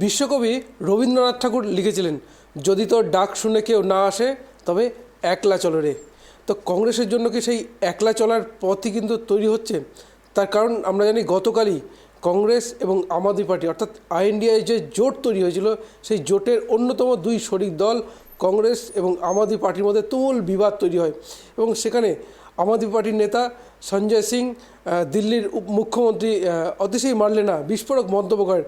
বিশ্বকবি রবীন্দ্রনাথ ঠাকুর লিখেছিলেন, যদি তোর ডাক শুনে কেউ না আসে তবে একলা চলো রে। তো কংগ্রেসের জন্য কি সেই একলা চলার পথই কিন্তু তৈরি হচ্ছে? তার কারণ আমরা জানি গতকালই কংগ্রেস এবং আম আদমি পার্টি অর্থাৎ আইএনডিএ যে জোট তৈরি হয়েছিল, সেই জোটের অন্যতম দুই শরিক দল কংগ্রেস এবং আম আদমি পার্টির মধ্যে তুমুল বিবাদ তৈরি হয় এবং সেখানে আম আদমি পার্টির নেতা সঞ্জয় সিং দিল্লির মুখ্যমন্ত্রী অতিশী মার্লেনা বিস্ফোরক মন্তব্য করেন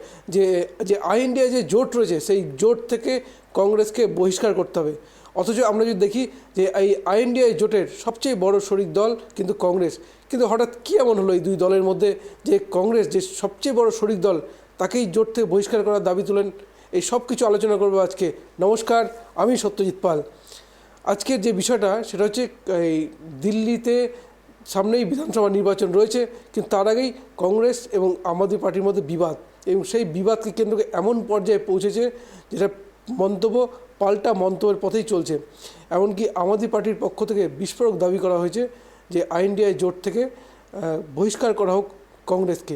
যে আইএনডিএ যে জোট রয়েছে সেই জোট থেকে কংগ্রেসকে বহিষ্কার করতে হবে। অথচ আমরা যদি দেখি যে এই আইএনডিএ জোটের সবচেয়ে বড় শরিক দল কিন্তু কংগ্রেস, কিন্তু হঠাৎ কী এমন হলো এই দুই দলের মধ্যে যে কংগ্রেস যে সবচেয়ে বড় শরিক দল তাকেই জোট থেকে বহিষ্কার করার দাবি তুলেন? এই সব কিছু আলোচনা করবো আজকে। নমস্কার, আমি সত্যজিৎ পাল। আজকের যে বিষয়টা সেটা হচ্ছে এই দিল্লিতে সামনেই বিধানসভা নির্বাচন রয়েছে, কিন্তু তার আগেই কংগ্রেস এবং আম আদমি পার্টির মধ্যে বিবাদ, এবং সেই বিবাদকে কেন্দ্র করে এমন পর্যায়ে পৌঁছেছে যেটা মন্তব্য পাল্টা মন্তব্যের পথেই চলছে। এমনকি আম আদমি পার্টির পক্ষ থেকে বিস্ফোরক দাবি করা হয়েছে যে আইএনডিএ জোট থেকে বহিষ্কার করা হোক কংগ্রেসকে।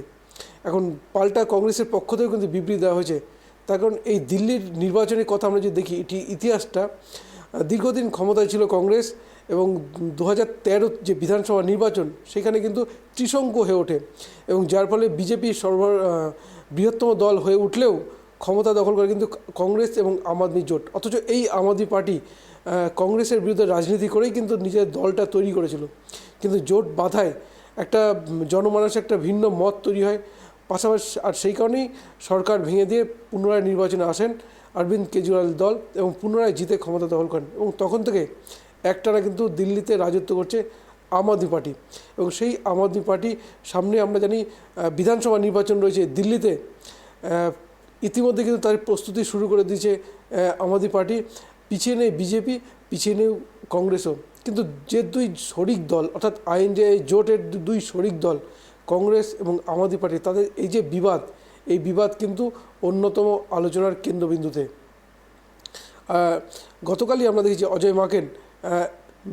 এখন পাল্টা কংগ্রেসের পক্ষ থেকেও কিন্তু বিবৃতি দেওয়া হয়েছে। তার কারণ এই দিল্লির নির্বাচনের কথা আমরা যদি দেখি, এটি ইতিহাসটা দীর্ঘদিন ক্ষমতায় ছিল কংগ্রেস, এবং 2013 যে বিধানসভা নির্বাচন সেখানে কিন্তু ত্রিশঙ্ক হয়ে ওঠে, এবং যার ফলে বিজেপি বৃহত্তম দল হয়ে উঠলেও ক্ষমতা দখল করে কিন্তু কংগ্রেস এবং আম আদমি জোট। অথচ এই আম আদমি পার্টি কংগ্রেসের বিরুদ্ধে রাজনীতি করেই কিন্তু নিজের দলটা তৈরি করেছিল, কিন্তু জোট বাধায় একটা জনমানসে একটা ভিন্ন মত তৈরি হয়। পাশাপাশি আর সেই কারণেই সরকার ভেঙে দিয়ে পুনরায় নির্বাচনে আসেন অরবিন্দ কেজরিওয়াল দল এবং পুনরায় জিতে ক্ষমতা দখল করেন, এবং তখন থেকে একটানা কিন্তু দিল্লিতে রাজত্ব করছে আম আদমি পার্টি। এবং সেই আম আদমি পার্টি সামনে আমরা জানি বিধানসভা নির্বাচন রয়েছে দিল্লিতে, ইতিমধ্যে কিন্তু তার প্রস্তুতি শুরু করে দিয়েছে আম আদমি পার্টি। পিছিয়ে নেই বিজেপি, পিছিয়ে নেই কংগ্রেসও, কিন্তু যে দুই শরিক দল অর্থাৎ আইএনডিএ জোটের দুই শরিক দল কংগ্রেস এবং আম আদমি পার্টি, তাদের এই যে বিবাদ, এই বিবাদ কিন্তু অন্যতম আলোচনার কেন্দ্রবিন্দুতে। গতকালই আমরা দেখেছি অজয় মাকেন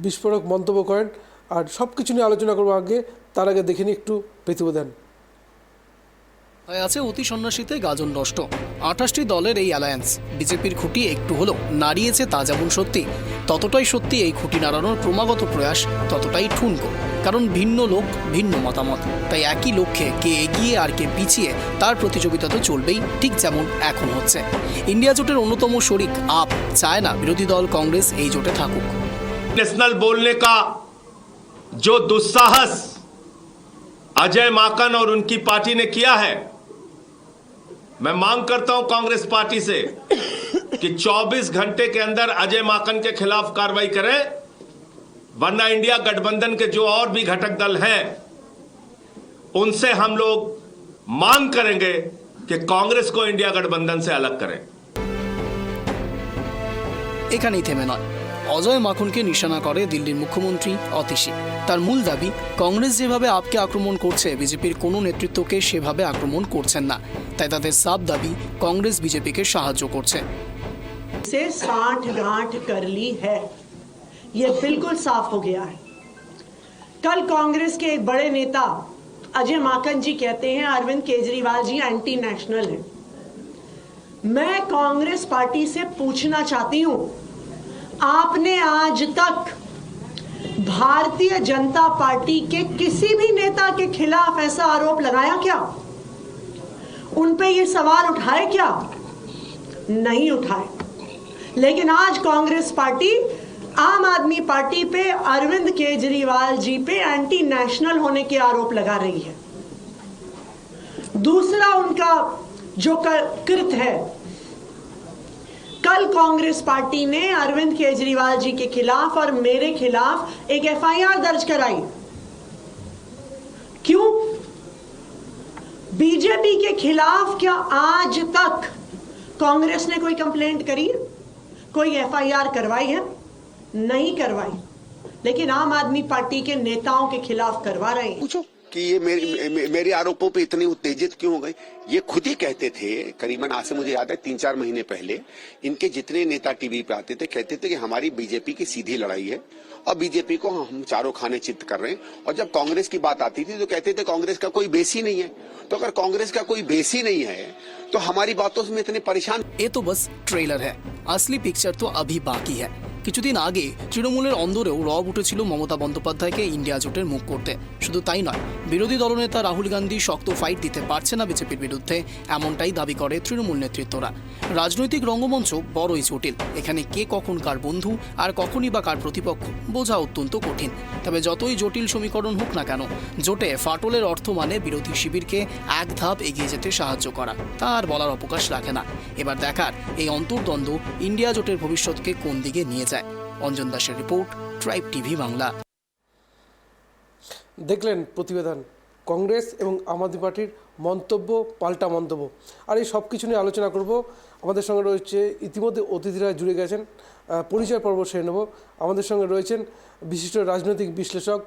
বিস্ফোরক মন্তব্য করেন, আর সব কিছু নিয়ে আলোচনা করবো আগে। তার আগে দেখে নিই একটু প্রতিবেদন। আছে অতি সন্ন্যাসীতে গাজন নষ্ট। 28টি দলের এই অ্যালায়েন্স বিজেপির খুঁটি একটু হলেও নাড়িয়েছে, তা যেমন সত্যি ততটাই সত্যি এই খুঁটি নাড়ানোর ক্রমাগত প্রয়াস ততটাই ঠুনকো। কারণ ভিন্ন লোক, ভিন্ন মতামত, তাই একই লক্ষ্যে কে এগিয়ে আর কে পিছিয়ে তার প্রতিযোগিতা তো চলবেই, ঠিক যেমন এখন হচ্ছে। ইন্ডিয়া জোটের অন্যতম শরিক আপ চায় না বিরোধী দল কংগ্রেস এই জোটে থাকুক। नेशनल बोलने का जो दुस्साहस अजय माकन और उनकी पार्टी ने किया है, मैं मांग करता हूं कांग्रेस पार्टी से कि 24 घंटे के अंदर अजय माकन के खिलाफ कार्रवाई करें, वरना इंडिया गठबंधन के जो और भी घटक दल हैं उनसे हम लोग मांग करेंगे कि कांग्रेस को इंडिया गठबंधन से अलग करें। এখানেই থেমে নয়, অজয় মাখনকে নিশানা করে দিল্লির মুখ্যমন্ত্রী অতিশী। তার মূল দাবি, কংগ্রেস যেভাবে আপকে আক্রমণ করছে বিজেপির কোনো নেতৃত্বকে সেভাবে আক্রমণ করছেন না, তাই তাদের সাফ দাবি কংগ্রেস বিজেপিকে সাহায্য করছে। से साठ गांठ कर ली है, ये बिल्कुल साफ हो गया है। कल कांग्रेस के एक बड़े नेता अजय माकन जी कहते हैं अरविंद केजरीवाल जी एंटी नेशनल हैं। मैं कांग्रेस पार्टी से पूछना चाहती हूं, आपने आज तक भारतीय जनता पार्टी के किसी भी नेता के खिलाफ ऐसा आरोप लगाया क्या? उन पे ये सवाल उठाए क्या? नहीं उठाए। लेकिन आज कांग्रेस पार्टी आम आदमी पार्टी पे अरविंद केजरीवाल जी पे एंटी नेशनल होने के आरोप लगा रही है। दूसरा उनका जो कृत है, कल कांग्रेस पार्टी ने अरविंद केजरीवाल जी के खिलाफ और मेरे खिलाफ एक एफआईआर दर्ज कराई। क्यों? बीजेपी के खिलाफ क्या आज तक कांग्रेस ने कोई कंप्लेंट करी, कोई एफआईआर करवाई है? नहीं करवाई। लेकिन आम आदमी पार्टी के नेताओं के खिलाफ करवा रहे हैं। पूछो कि ये मेरे आरोपों पे इतनी उत्तेजित क्यों हो गई। ये खुद ही कहते थे, करीबन आज से मुझे याद है 3-4 महीने पहले इनके जितने नेता टीवी पे आते थे कहते थे कि हमारी बीजेपी की सीधी लड़ाई है और बीजेपी को हम चारों खाने चित कर रहे हैं। और जब कांग्रेस की बात आती थी तो कहते थे कांग्रेस का कोई बेस ही नहीं है। तो अगर कांग्रेस का कोई बेस ही नहीं है तो हमारी बातों से इतने परेशान। এ তো বাস ট্রেলার হ্যাঁ, আসলি পিকচার তো अभी बाकी है। কিছুদিন আগে তৃণমূলের অন্দরেও রব উঠেছিল মমতা বন্দ্যোপাধ্যায়কে ইন্ডিয়া জোটের মুখ করতে। শুধু তাই নয়, বিরোধী দলনেতা রাহুল গান্ধী শক্ত ফাইট দিতে পারছে না বিজেপির বিরুদ্ধে, এমনটাই দাবি করে তৃণমূল নেতৃত্বরা। রাজনৈতিক রঙ্গমঞ্চ বড়ই জটিল, এখানে কে কখন কার বন্ধু আর কখনই বা কার প্রতিপক্ষ বোঝা অত্যন্ত কঠিন। তবে যতই জটিল সমীকরণ হোক না কেন, জোটে ফাটলের অর্থ মানে বিরোধী শিবিরকে এক ধাপ এগিয়ে যেতে সাহায্য করা, তা আর বলার অবকাশ রাখে না। এবার দেখার এই অন্তর্দ্বন্দ্ব ইন্ডিয়া জোটের ভবিষ্যৎকে কোন দিকে নিয়ে যায়। অঞ্জন দাসের রিপোর্ট, ট্রাইব টিভি বাংলা। দেখলেন প্রতিবেদন, কংগ্রেস এবং আম আদমি পার্টির মন্তব্য পাল্টা মন্তব্য। আর এই সব কিছু নিয়ে আলোচনা করব। আমাদের সঙ্গে রয়েছে ইতিমধ্যে অতিথিরা জুড়ে গেছেন, পরিচয় পর্ব সেরে নেব। আমাদের সঙ্গে রয়েছেন বিশিষ্ট রাজনৈতিক বিশ্লেষক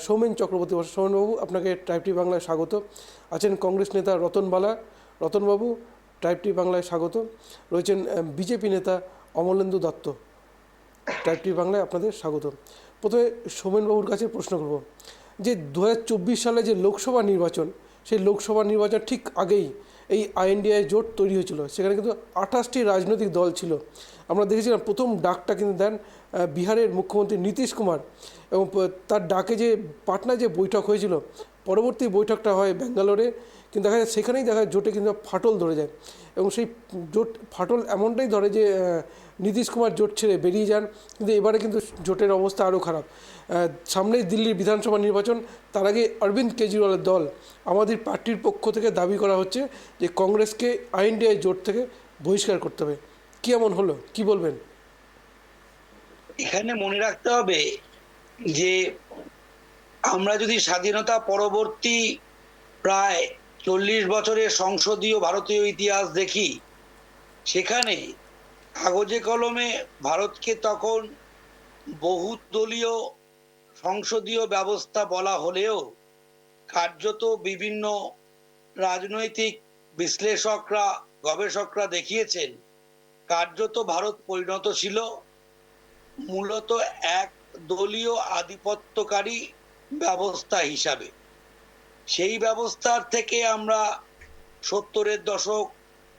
সৌমেন চক্রবর্তী। সৌমেনবাবু, আপনাকে ট্রাইব টিভি বাংলায় স্বাগত। আছেন কংগ্রেস নেতা রতনবাবু, ট্রাইব টিভি বাংলায় স্বাগত। রয়েছেন বিজেপি নেতা অমলেন্দু দত্ত, ট্রাইব টিভি বাংলায় আপনাদের স্বাগত। প্রথমে সৌমেনবাবুর কাছে প্রশ্ন করব যে 2024 সালে যে লোকসভা নির্বাচন, সেই লোকসভা নির্বাচন ঠিক আগেই এই আইএনডিআই জোট তৈরি হয়েছিল। সেখানে কিন্তু 28টি রাজনৈতিক দল ছিল। আমরা দেখেছিলাম প্রথম ডাকটা কিন্তু দেন বিহারের মুখ্যমন্ত্রী নীতিশ কুমার, এবং তার ডাকে যে পাটনায় যে বৈঠক হয়েছিল, পরবর্তী বৈঠকটা হয় ব্যাঙ্গালোরে। কিন্তু দেখা যায় সেখানেই দেখা যায় জোটে কিন্তু ফাটল ধরে যায়, এবং সেই জোট ফাটল এমনটাই ধরে যে নীতিশ কুমার জোট ছেড়ে বেরিয়ে যান। কিন্তু এবারে কিন্তু জোটের অবস্থা আরও খারাপ। সামনেই দিল্লির বিধানসভা নির্বাচন, তার আগে অরবিন্দ কেজরিওয়ালের দল আমাদের পার্টির পক্ষ থেকে দাবি করা হচ্ছে যে কংগ্রেসকে আইএনডিআই জোট থেকে বহিষ্কার করতে হবে। কি এমন হলো, কি বলবেন? এখানে মনে রাখতে হবে যে আমরা যদি স্বাধীনতা পরবর্তী প্রায় 40 বছরের সংসদীয় ভারতীয় ইতিহাস দেখি, সেখানে কাগজে কলমে ভারতকে তখন বহুদলীয় সংসদীয় ব্যবস্থা বলা হলেও কার্যত বিভিন্ন রাজনৈতিক বিশ্লেষকরা, গবেষকরা দেখিয়েছেন কার্যত ভারত পরিণত ছিল মূলত এক দলীয় আধিপত্যকারী ব্যবস্থা হিসাবে। সেই ব্যবস্থার থেকে আমরা 70-এর দশক,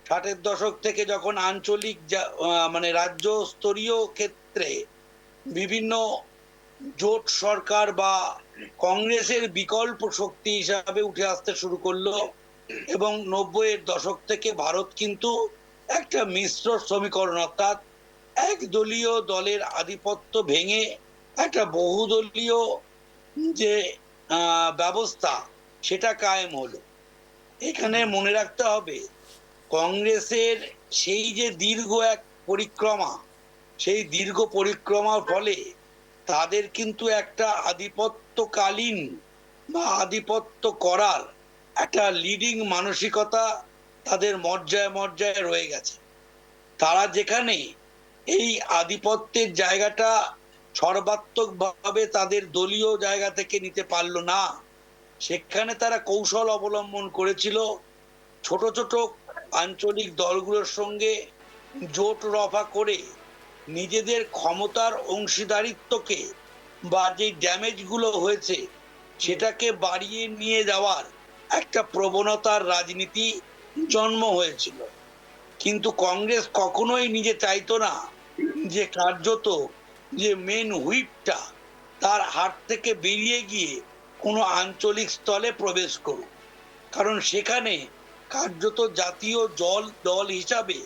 60-এর দশক থেকে যখন আঞ্চলিক মানে রাজ্য স্তরীয় ক্ষেত্রে বিভিন্ন জোট সরকার বা কংগ্রেসের বিকল্প শক্তি হিসাবে উঠে আসতে শুরু করলো, এবং 90-এর দশক থেকে ভারত কিন্তু একটা মিশ্র সমীকরণ, অর্থাৎ একদলীয় দলের আধিপত্য ভেঙে একটা বহুদলীয় যে ব্যবস্থা সেটা কায়েম হলো। এখানে মনে রাখতে হবে কংগ্রেসের সেই যে দীর্ঘ এক পরিক্রমা, সেই দীর্ঘ পরিক্রমার ফলে তাদের কিন্তু একটা আধিপত্যকালীন বা আধিপত্য করার একটা লিডিং মানসিকতা তাদের মর্যায় মর্যায় রয়ে গেছে। তারা যেখানে এই আধিপত্যের জায়গাটা সর্বাত্মকভাবে তাদের দলীয় জায়গা থেকে নিতে পারলো না, সেখানে তারা কৌশল অবলম্বন করেছিল ছোট ছোট আঞ্চলিক দলগুলোর সঙ্গে জোট রফা করে নিজেদের ক্ষমতার অংশীদারিত্বকে বা যে ড্যামেজগুলো হয়েছে সেটাকে বাড়িয়ে নিয়ে যাওয়ার একটা প্রবণতার রাজনীতি জন্ম হয়েছিল। কিন্তু কংগ্রেস কখনোই নিজে চাইতো না যে কার্যত যে মেন হুইপটা তার হাত থেকে বেরিয়ে গিয়ে কোনো আঞ্চলিক স্থলে প্রবেশ করুক, কারণ সেখানে কার্যত জাতীয় দল হিসাবে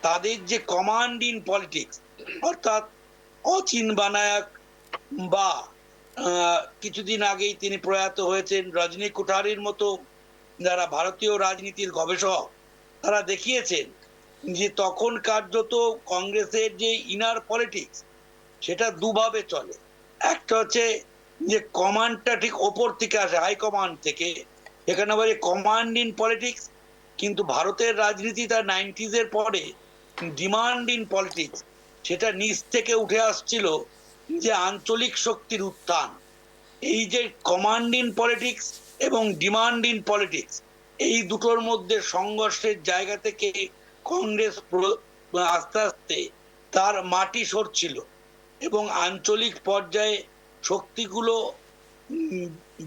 তাদের যে কমান্ড ইন পলিটিক্স, অর্থাৎ অচিন বানায়ক বা কিছুদিন আগেই তিনি প্রয়াত হয়েছেন রজনী কুঠারির মতো যারা ভারতীয় রাজনীতির গবেষক, তারা দেখিয়েছেন যে তখন কার্যত কংগ্রেসের যে ইনার পলিটিক্স সেটা দুভাবে চলে। একটা হচ্ছে যে কমান্ডটা ঠিক ওপর থেকে আসে, হাইকমান্ড থেকে, এখানে বলে কমান্ড ইন পলিটিক্স। কিন্তু ভারতের রাজনীতি তার 90s-এর পরে ডিমান্ড ইন পলিটিক্স, সেটা নিচ থেকে উঠে আসছিল যে আঞ্চলিক শক্তির উত্থান। এই যে কমান্ড ইন পলিটিক্স এবং ডিমান্ড ইন পলিটিক্স, এই দুটোর মধ্যে সংঘর্ষের জায়গা থেকে কংগ্রেস আস্তে আস্তে তার মাটি সরছিল এবং আঞ্চলিক পর্যায়ে শক্তিগুলো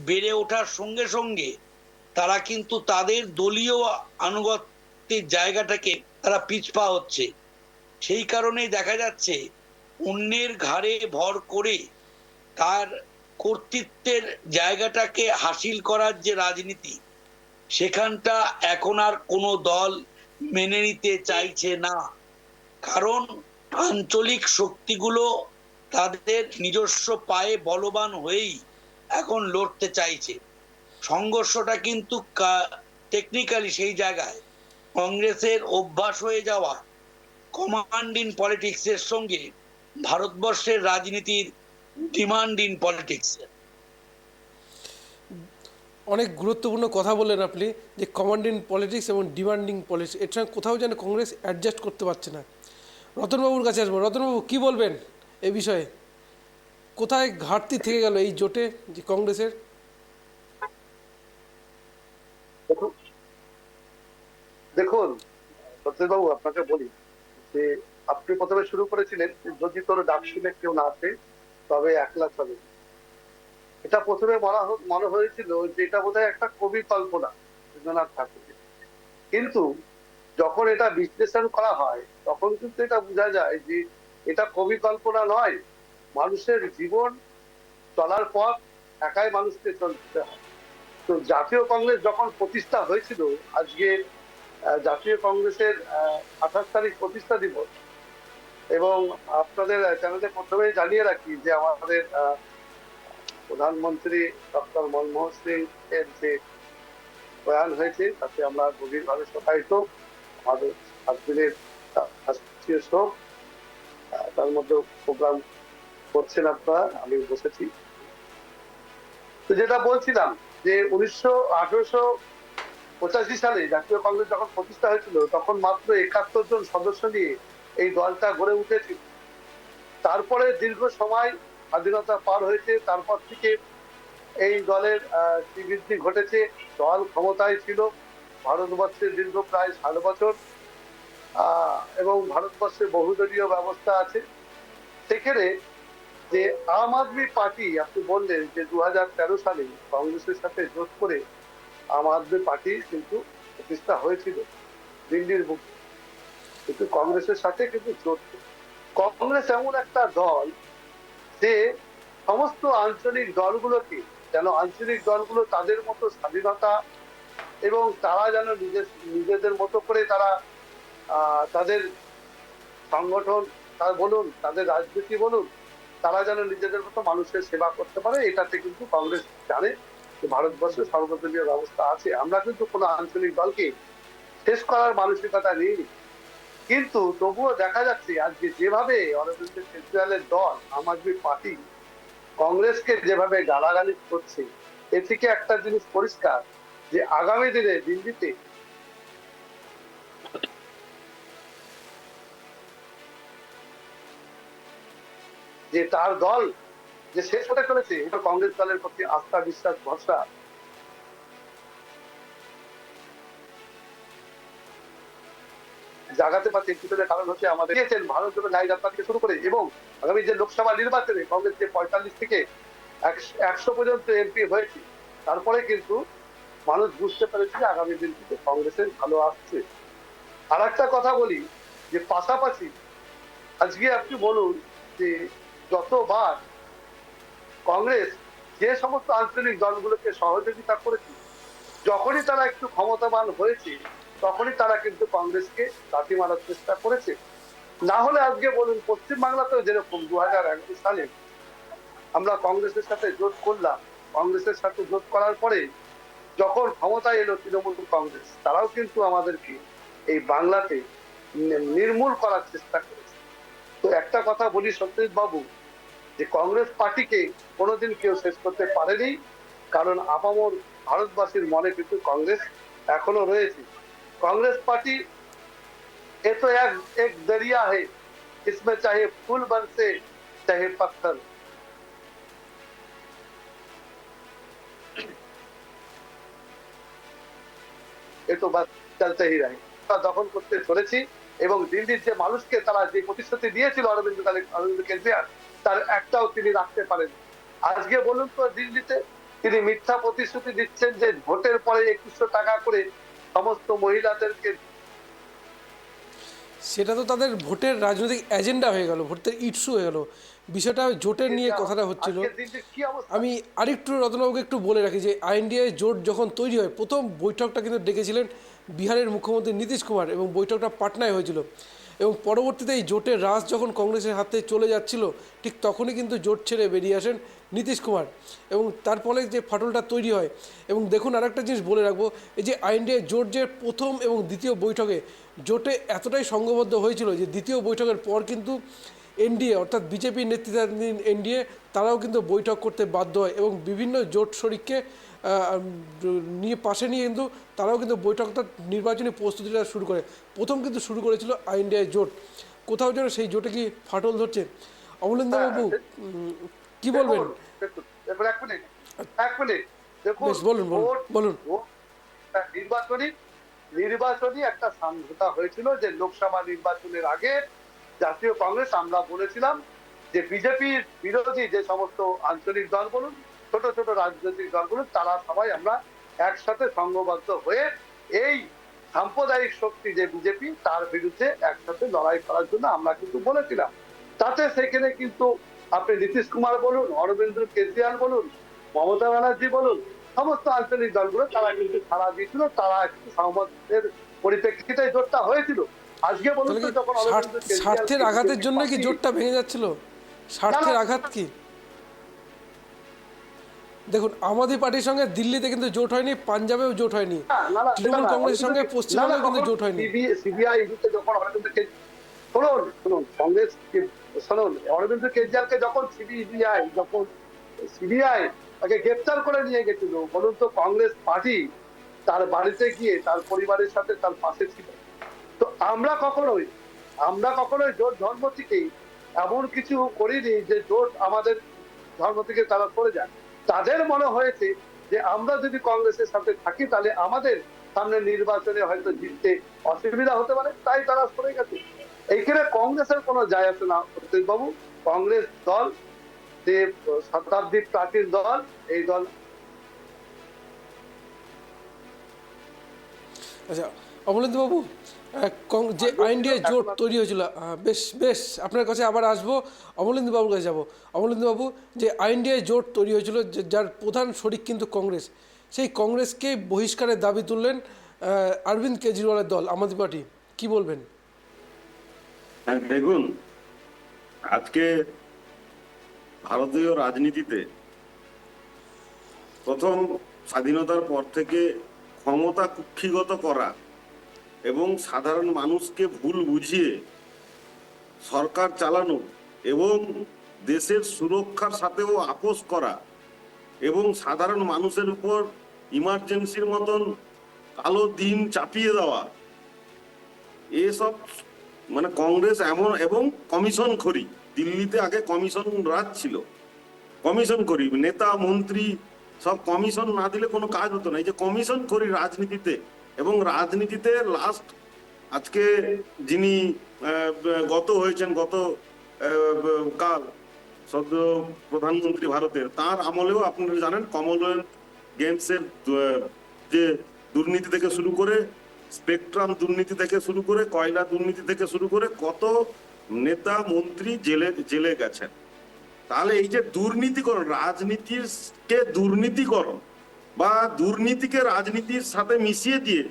বেড়ে ওঠার সঙ্গে সঙ্গে তারা কিন্তু তাদের দলীয় আনুগত্যের জায়গাটাকে তারা পিছপা হচ্ছে। সেই কারণেই দেখা যাচ্ছে অন্যের ঘাড়ে ভর করে তার কর্তৃত্বের জায়গাটাকে হাসিল করার যে রাজনীতি, সেখানটা এখন আর কোনো দল মেনে নিতে চাইছে না। কারণ আঞ্চলিক শক্তিগুলো তাদের নিজস্ব পায়ে বলবান হয়েই এখন লড়তে চাইছে। সংঘর্ষটা কিন্তু টেকনিক্যালি সেই জায়গায় কংগ্রেসের অভ্যাস হয়ে যাওয়া কমান্ড ইন পলিটিক্সের সঙ্গে ভারতবর্ষের রাজনীতির ডিমান্ড ইন পলিটিক্স। অনেক গুরুত্বপূর্ণ কথা বললেন আপনি, যে কমান্ডিং পলিটিক্স এবং ডিমান্ডিং পলিটিক্স, এর সঙ্গে কোথাও যেন কংগ্রেস অ্যাডজাস্ট করতে পারছে না। রতনবাবুর কাছে আসবো। রতনবাবু, কী বলবেন এ বিষয়ে? কোথায় ঘাটতি থেকে গেল এই জোটে যে কংগ্রেসের? দেখুন সত্যবাবু, আপনাকে বলি যে আপনি প্রথমে শুরু করেছিলেন যদি তোর ডাক শুনে কেউ না আসে তবে একলা চলে। এটা প্রথমে মনে হয়েছিল যে এটা বোধহয় একটা কবি কল্পনা রবীন্দ্রনাথ ঠাকুরের, কিন্তু যখন এটা বিশ্লেষণ করা হয় তখন কিন্তু এটা বোঝা যায় যে এটা কবি কল্পনা নয়, মানুষের জীবন চলার পথ একাই মানুষকে চলতে হয়। তো জাতীয় কংগ্রেস যখন প্রতিষ্ঠা হয়েছিল, আজকে জাতীয় কংগ্রেসের 28 তারিখ প্রতিষ্ঠা দিবস, এবং আপনাদের চ্যানেলে প্রথমে জানিয়ে রাখি যে আমাদের প্রধানমন্ত্রী ডক্টর মনমোহন সিং এর যে প্রয়াণ হয়েছে তাতে আমরা গভীরভাবে শোকাহত। আমাদের 7 দিনের রাষ্ট্রীয় শোক, তার মধ্যে প্রোগ্রাম করছেন আপনারা, আমি বসেছি। তো যেটা বলছিলাম যে 1885 সালে জাতীয় কংগ্রেস যখন প্রতিষ্ঠা হয়েছিল তখন মাত্র 71 জন সদস্য নিয়ে এই দলটা গড়ে উঠেছিল। তারপরে দীর্ঘ সময় স্বাধীনতা পার হয়েছে, তারপর থেকে এই দলের শ্রীবৃদ্ধি ঘটেছে। দল ক্ষমতায় ছিল ভারতবর্ষে দীর্ঘ প্রায় 60 বছর, এবং ভারতবর্ষে বহুদলীয় ব্যবস্থা আছে। সেখানে যে আম আদমি পার্টি, আপনি বললেন যে 2013 সালে কংগ্রেসের সাথে জোট করে আম আদমি পার্টি কিন্তু প্রতিষ্ঠা হয়েছিল দিল্লির বুকে, কিন্তু কংগ্রেসের সাথে কিন্তু জোট। কংগ্রেস এমন একটা দল যে সমস্ত আঞ্চলিক দলগুলোকে, যেন আঞ্চলিক দলগুলো তাদের মতো স্বাধীনতা এবং তারা যেন নিজেদের মতো করে তারা তাদের সংগঠন বলুন, তাদের রাজনীতি বলুন, তারা যেন নিজেদের মতো মানুষের সেবা করতে পারে। এটাতে কিন্তু কংগ্রেস জানে যে ভারতবর্ষে সর্বদলীয় ব্যবস্থা আছে, আমরা কিন্তু কোনো আঞ্চলিক দলকে শেষ করার মানসিকতা নেই। কিন্তু তবুও দেখা যাচ্ছে আজকে যেভাবে অরবিন্দ কেজরিওয়ালের দল আম আদমি পার্টি কংগ্রেসকে যেভাবে গালাগালি করছে, এ থেকে একটা জিনিস পরিষ্কার যে আগামী দিনে দিল্লিতে যে তার দল যে শেষ হতে চলেছে, এটা কংগ্রেস দলের প্রতি আস্থা, বিশ্বাস, ভরসা জাগাতে পারছে। পিছনের কারণ হচ্ছে আমাদের ভারত জোড়ো ন্যায় যাত্রা থেকে শুরু করে, এবং আগামী যে লোকসভা নির্বাচনে কংগ্রেস যে 45 থেকে 100 পর্যন্ত এমপি হয়েছে, তারপরে কিন্তু মানুষ বুঝতে পেরেছে যে আগামী দিন কিন্তু কংগ্রেসের ভালো আসছে। আর একটা কথা বলি যে পাশাপাশি আজকে আপনি বলুন যে যতবার কংগ্রেস যে সমস্ত আঞ্চলিক দলগুলোকে সহযোগিতা করেছে, যখনই তারা একটু ক্ষমতাবান হয়েছে তখনই তারা কিন্তু কংগ্রেসকে লাথি মারার চেষ্টা করেছে। না হলে আজকে বলুন পশ্চিমবাংলাতেও যেরকম 2011 সালে আমরা কংগ্রেসের সাথে জোট করলাম, কংগ্রেসের সাথে জোট করার পরে যখন ক্ষমতায় এলো তৃণমূল কংগ্রেস, তারাও কিন্তু আমাদেরকে এই বাংলাতে নির্মূল করার চেষ্টা করেছে। তো একটা কথা বলি সত্যজিৎ বাবু, যে কংগ্রেস পার্টিকে কোনোদিন কেউ শেষ করতে পারেনি, কারণ আপামর ভারতবাসীর মনে কিন্তু কংগ্রেস এখনো রয়েছে। कांग्रेस पार्टी ये तो एक दरिया है, इसमें चाहे फूल बरसे चाहे पत्थर। এ তো বাস চলতে হি রহে দখল করতে চলেছি এবং দিল্লির যে মানুষকে তারা যে প্রতিশ্রুতি দিয়েছিল অরবিন্দ কেজরিওয়াল তার একটাও তিনি রাখতে পারেন। আজকে বলুন তো দিল্লিতে তিনি মিথ্যা প্রতিশ্রুতি দিচ্ছেন যে ভোটের পরে 2100 টাকা করে সমস্ত মহিলাদেরকে, সেটা তো তাদের ভোটের রাজনৈতিক এজেন্ডা হয়ে গেল, ভোটের ইস্যু হয়ে গেল। বিষয়টা জোটের নিয়ে কথাটা হচ্ছিল। আজকে দিল্লির কি অবস্থা? আমি আরেকটু রতনবাবুকে একটু বলে রাখি যে আইএনডিএ জোট যখন তৈরি হয়, প্রথম বৈঠকটা কিন্তু ডেকেছিলেন বিহারের মুখ্যমন্ত্রী নীতিশ কুমার এবং বৈঠকটা পাটনায় হয়েছিল। এবং পরবর্তীতে এই জোটের রাজ যখন কংগ্রেসের হাতে চলে যাচ্ছিল, ঠিক তখনই কিন্তু জোট ছেড়ে বেরিয়ে আসেন নীতিশ কুমার এবং তার ফলে যে ফাটলটা তৈরি হয়। এবং দেখুন আরেকটা জিনিস বলে রাখবো, এই যে আইএনডিএ জোট যে প্রথম এবং দ্বিতীয় বৈঠকে জোটে এতটাই সংঘবদ্ধ হয়েছিল যে দ্বিতীয় বৈঠকের পর কিন্তু এনডিএ অর্থাৎ বিজেপির নেতৃত্বাধীন এনডিএ তারাও কিন্তু বৈঠক করতে বাধ্য হয় এবং বিভিন্ন জোট শরিককে নিয়ে পাশে নিয়ে কিন্তু তারাও কিন্তু বৈঠকটা নির্বাচনী প্রস্তুতিটা শুরু করে। প্রথম কিন্তু শুরু করেছিল আইএনডিএ জোট, কোথাও যেন সেই জোটে কি ফাটল ধরছে। অমলেন্দুবাবু কি বলবেন? দেখুন এক মিনিট দেখুন, বেশ, বলুন বলুন। নির্বাচনী একটা সমঝোতা হয়েছিল যে লোকসভা নির্বাচনের আগে জাতীয় কংগ্রেস আমরা বলেছিলাম যে বিজেপির বিরোধী যে সমস্ত আঞ্চলিক দল বলুন, ছোট ছোট রাজনৈতিক দল বলুন, তারা সবাই আমরা একসাথে সংঘবদ্ধ হয়ে এই সাম্প্রদায়িক শক্তি যে বিজেপি তার বিরুদ্ধে একসাথে লড়াই করার জন্য আমরা কিন্তু বলেছিলাম। তাতে সেখানে কিন্তু আপনি নীতিশ কুমার বলুন, অরবিন্দ কেজরিওয়াল বলুন, মমতা ব্যানার্জি বলুন, সমস্ত আঞ্চলিক দলগুলো তারা কিন্তু সাড়া দিয়েছিল, তারা একটু সহমতের পরিপ্রেক্ষিতে জোটটা হয়েছিল। আজকে বলুন তো যখন স্বার্থের আঘাতের জন্য কি জোটটা ভেঙে যাচ্ছিল? স্বার্থের আঘাত কি? দেখুন আম আদমি পার্টির সঙ্গে দিল্লিতে কিন্তু জোট হয়নি, পাঞ্জাবেও জোট হয়নি, তৃণমূল কংগ্রেসের সঙ্গে পশ্চিমবঙ্গে কিন্তু জোট হয়নি। সিবিআই যখন শুনুন কংগ্রেস শুনুন অরবিন্দ কেজরিওয়ালকে যখন সিবিআই তাকে গ্রেপ্তার করে নিয়ে গেছিল, বলুন তো কংগ্রেস পার্টি তার বাড়িতে গিয়ে তার পরিবারের সাথে তার পাশে ছিল। তো আমরা কখনোই জোট ধর্ম থেকে এমন কিছু করিনি যে জোট আমাদের ধর্ম থেকে তারা সরে যায়। তাদের মনে হয়েছে যে আমরা যদি কংগ্রেসের সাথে থাকি তাহলে আমাদের সামনে নির্বাচনে হয়তো জিততে অসুবিধা হতে পারে, তাই তারা সরে গেছে। এইখানে কংগ্রেসের কোনো যায় আসে না বাবু। কংগ্রেস দল যে শতাব্দীর প্রাচীন দল, এই দল। আচ্ছা অমলেন্দুবাবু, যে আইএনডিএ জোট তৈরি হয়েছিল, বেশ আপনার কাছে আবার আসবো, অমলেন্দুবাবুর কাছে যাবো। অমলেন্দুবাবু, যে আইএনডিএ জোট তৈরি হয়েছিল যার প্রধান শরিক কিন্তু কংগ্রেস, সেই কংগ্রেসকে বহিষ্কারের দাবি তুললেন অরবিন্দ কেজরিওয়ালের দল আম আদমি পার্টি, কি বলবেন? দেখুন আজকে ভারতীয় রাজনীতিতে প্রথম স্বাধীনতার পর থেকে ক্ষমতা কুক্ষিগত করা এবং সাধারণ মানুষকে ভুল বুঝিয়ে সরকার চালানো এবং দেশের সুরক্ষার সাথেও আপোষ করা এবং সাধারণ মানুষের উপর ইমার্জেন্সির মতন কালো দিন চাপিয়ে দেওয়া, এসব মানে কংগ্রেস এমন, এবং কমিশন খরি, দিল্লিতে আগে কমিশন রাজ ছিল, কমিশন খরি নেতা মন্ত্রী সব কমিশন না দিলে কোনো কাজ হতো না। এই যে কমিশন খরি রাজনীতিতে, এবং রাজনীতিতে লাস্ট আজকে যিনি গত হয়েছেন গত কাল সদ্য প্রধানমন্ত্রী ভারতের, তার আমলেও আপনারা জানেন কমনওয়েলথ গেমসের যে দুর্নীতি থেকে শুরু করে, স্পেকট্রাম দুর্নীতি থেকে শুরু করে, কয়লা দুর্নীতি থেকে শুরু করে কত নেতা মন্ত্রী জেলে গেছেন। তাহলে এই যে দুর্নীতিকরণ, রাজনীতিকে দুর্নীতিকরণ বা দুর্নীতিকে রাজনীতির সাথে মিশিয়ে দিয়ে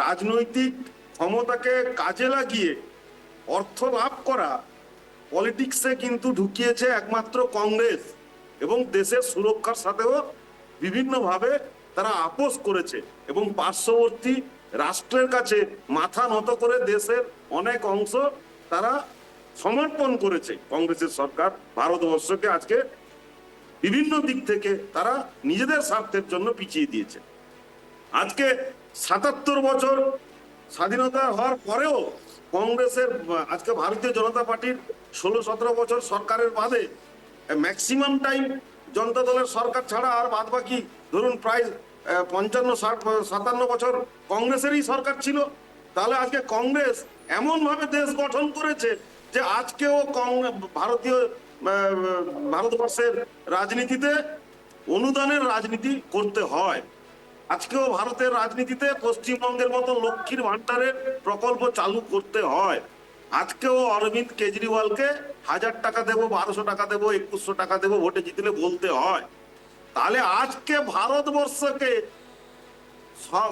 রাজনৈতিক ক্ষমতাকে কাজে লাগিয়ে অর্থ লাভ করা, পলিটিক্সে কিন্তু ঢুকিয়েছে একমাত্র কংগ্রেস, এবং দেশের সুরক্ষার সাথেও বিভিন্নভাবে তারা আপোষ করেছে এবং পার্শ্ববর্তী রাষ্ট্রের কাছে মাথা নত করে দেশের অনেক অংশ তারা সমর্পণ করেছে। কংগ্রেসের সরকার ভারতবর্ষকে আজকে বিভিন্ন দিক থেকে তারা নিজেদের স্বার্থের জন্য পিছিয়ে দিয়েছে। আজকে ৭৭ বছর স্বাধীনতা হওয়ার পরেও কংগ্রেসের, আজকে ভারতীয় জনতা পার্টির ১৬-১৭ বছর সরকারের বাদে ম্যাক্সিমাম টাইম জনতা দলের সরকার ছাড়া আর বাদ বাকি ধরুন প্রায় 55-60-57 বছর কংগ্রেসেরই সরকার ছিল। তাহলে আজকে কংগ্রেস এমন ভাবে দেশ গঠন করেছে যে আজকেও ভারতবর্ষের রাজনীতিতে অনুদানের রাজনীতি করতে হয়। আজকেও ভারতের রাজনীতিতে পশ্চিমবঙ্গের মতো লক্ষ্মীর ভান্ডারের প্রকল্প চালু করতে হয়। আজকেও অরবিন্দ কেজরিওয়ালকে 1000 টাকা দেবো, 1200 টাকা দেবো, 2100 টাকা দেবো ভোটে জিতলে বলতে হয়। তাহলে আজকে ভারতবর্ষকে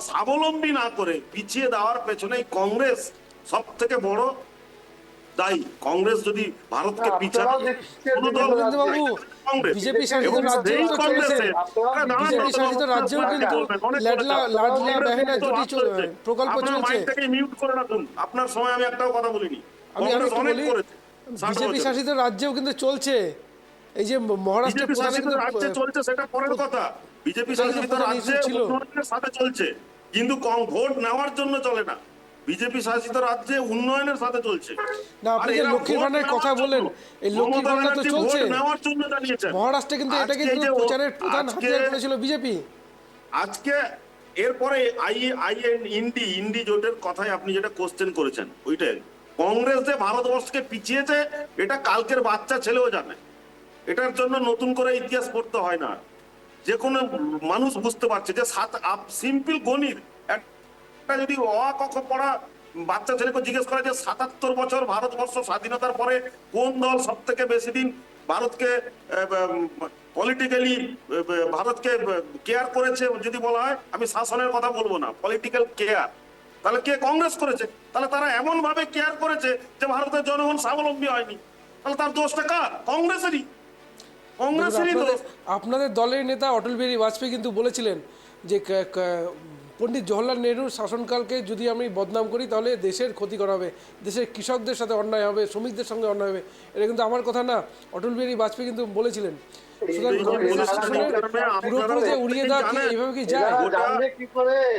স্বাবলম্বী না করে পিছিয়ে দেওয়ার পেছনে কংগ্রেস সব থেকে বড় দায়ী। কংগ্রেস যদি ভারতকে পিছায়, কোনো দল বাবু, বিজেপি শাসিত রাজ্যেও তো চলছে, বিজেপি শাসিত রাজ্যেও কিন্তু লাডলা বেহেনা জুটি প্রকল্প চলছে। মিউট করে রাখুন, আপনার সময় আমি একটাও কথা বলিনি। আমি আরো একটু বলি, বিজেপি শাসিত রাজ্যেও কিন্তু চলছে। এই যে মহারাষ্ট্রের বিজেপি প্রধান শাসিত কিন্তু রাজ্যে চলছে সেটা পরের কথা। বিজেপি শাসিত রাজ্যে উন্নয়নের সাথে চলছে, কিন্তু ভোট নেওয়ার জন্য চলে না। বিজেপি শাসিত রাজ্যে উন্নয়নের সাথে চলছে। না, আপনি যে লক্ষ্মীর ভান্ডারের কথা বললেন, এই লক্ষ্মীর ভান্ডার তো চলছে নেওয়ার জন্য জানিয়েছেন। মহারাষ্ট্রে কিন্তু এটা কিন্তু প্রচারের প্রধান হাতিয়ার করেছিল বিজেপি। আজকে এরপরে ইন্ডি জোটের কথাই আপনি যেটা কোশ্চেন করেছেন, ওইটাই কংগ্রেস যে ভারতবর্ষকে পিছিয়েছে এটা কালকের বাচ্চা ছেলেও জানে। এটার জন্য নতুন করে ইতিহাস পড়তে হয় না, যে কোনো মানুষ বুঝতে পারছে যে সিম্পল গণিত একটা যদি অ ক খ পড়া বাচ্চা ছেলেকে জিজ্ঞেস করে যে 77 বছর ভারতবর্ষ স্বাধীনতার পরে কোন দল সব থেকে বেশি দিন ভারতকে পলিটিক্যালি ভারতকে কেয়ার করেছে, যদি বলা হয়, আমি শাসনের কথা বলবো না, পলিটিক্যাল কেয়ার, তাহলে কে? কংগ্রেস করেছে। তাহলে তারা এমন ভাবে কেয়ার করেছে যে ভারতের জনগণ স্বাবলম্বী হয়নি। তাহলে তার দোষটা কার? কংগ্রেসেরই। আপনাদের দলের নেতা অটল বিহারী বাজপেয়ী কিন্তু বলেছিলেন যে পণ্ডিত জওহরলাল নেহরুর শাসনকালকে যদি আমি বদনাম করি তাহলে দেশের ক্ষতি করা হবে, দেশের কৃষকদের সাথে অন্যায় হবে, শ্রমিকদের সঙ্গে অন্যায় হবে। এটা কিন্তু আমার কথা না, অটল বিহারী বাজপেয়ী কিন্তু বলেছিলেন।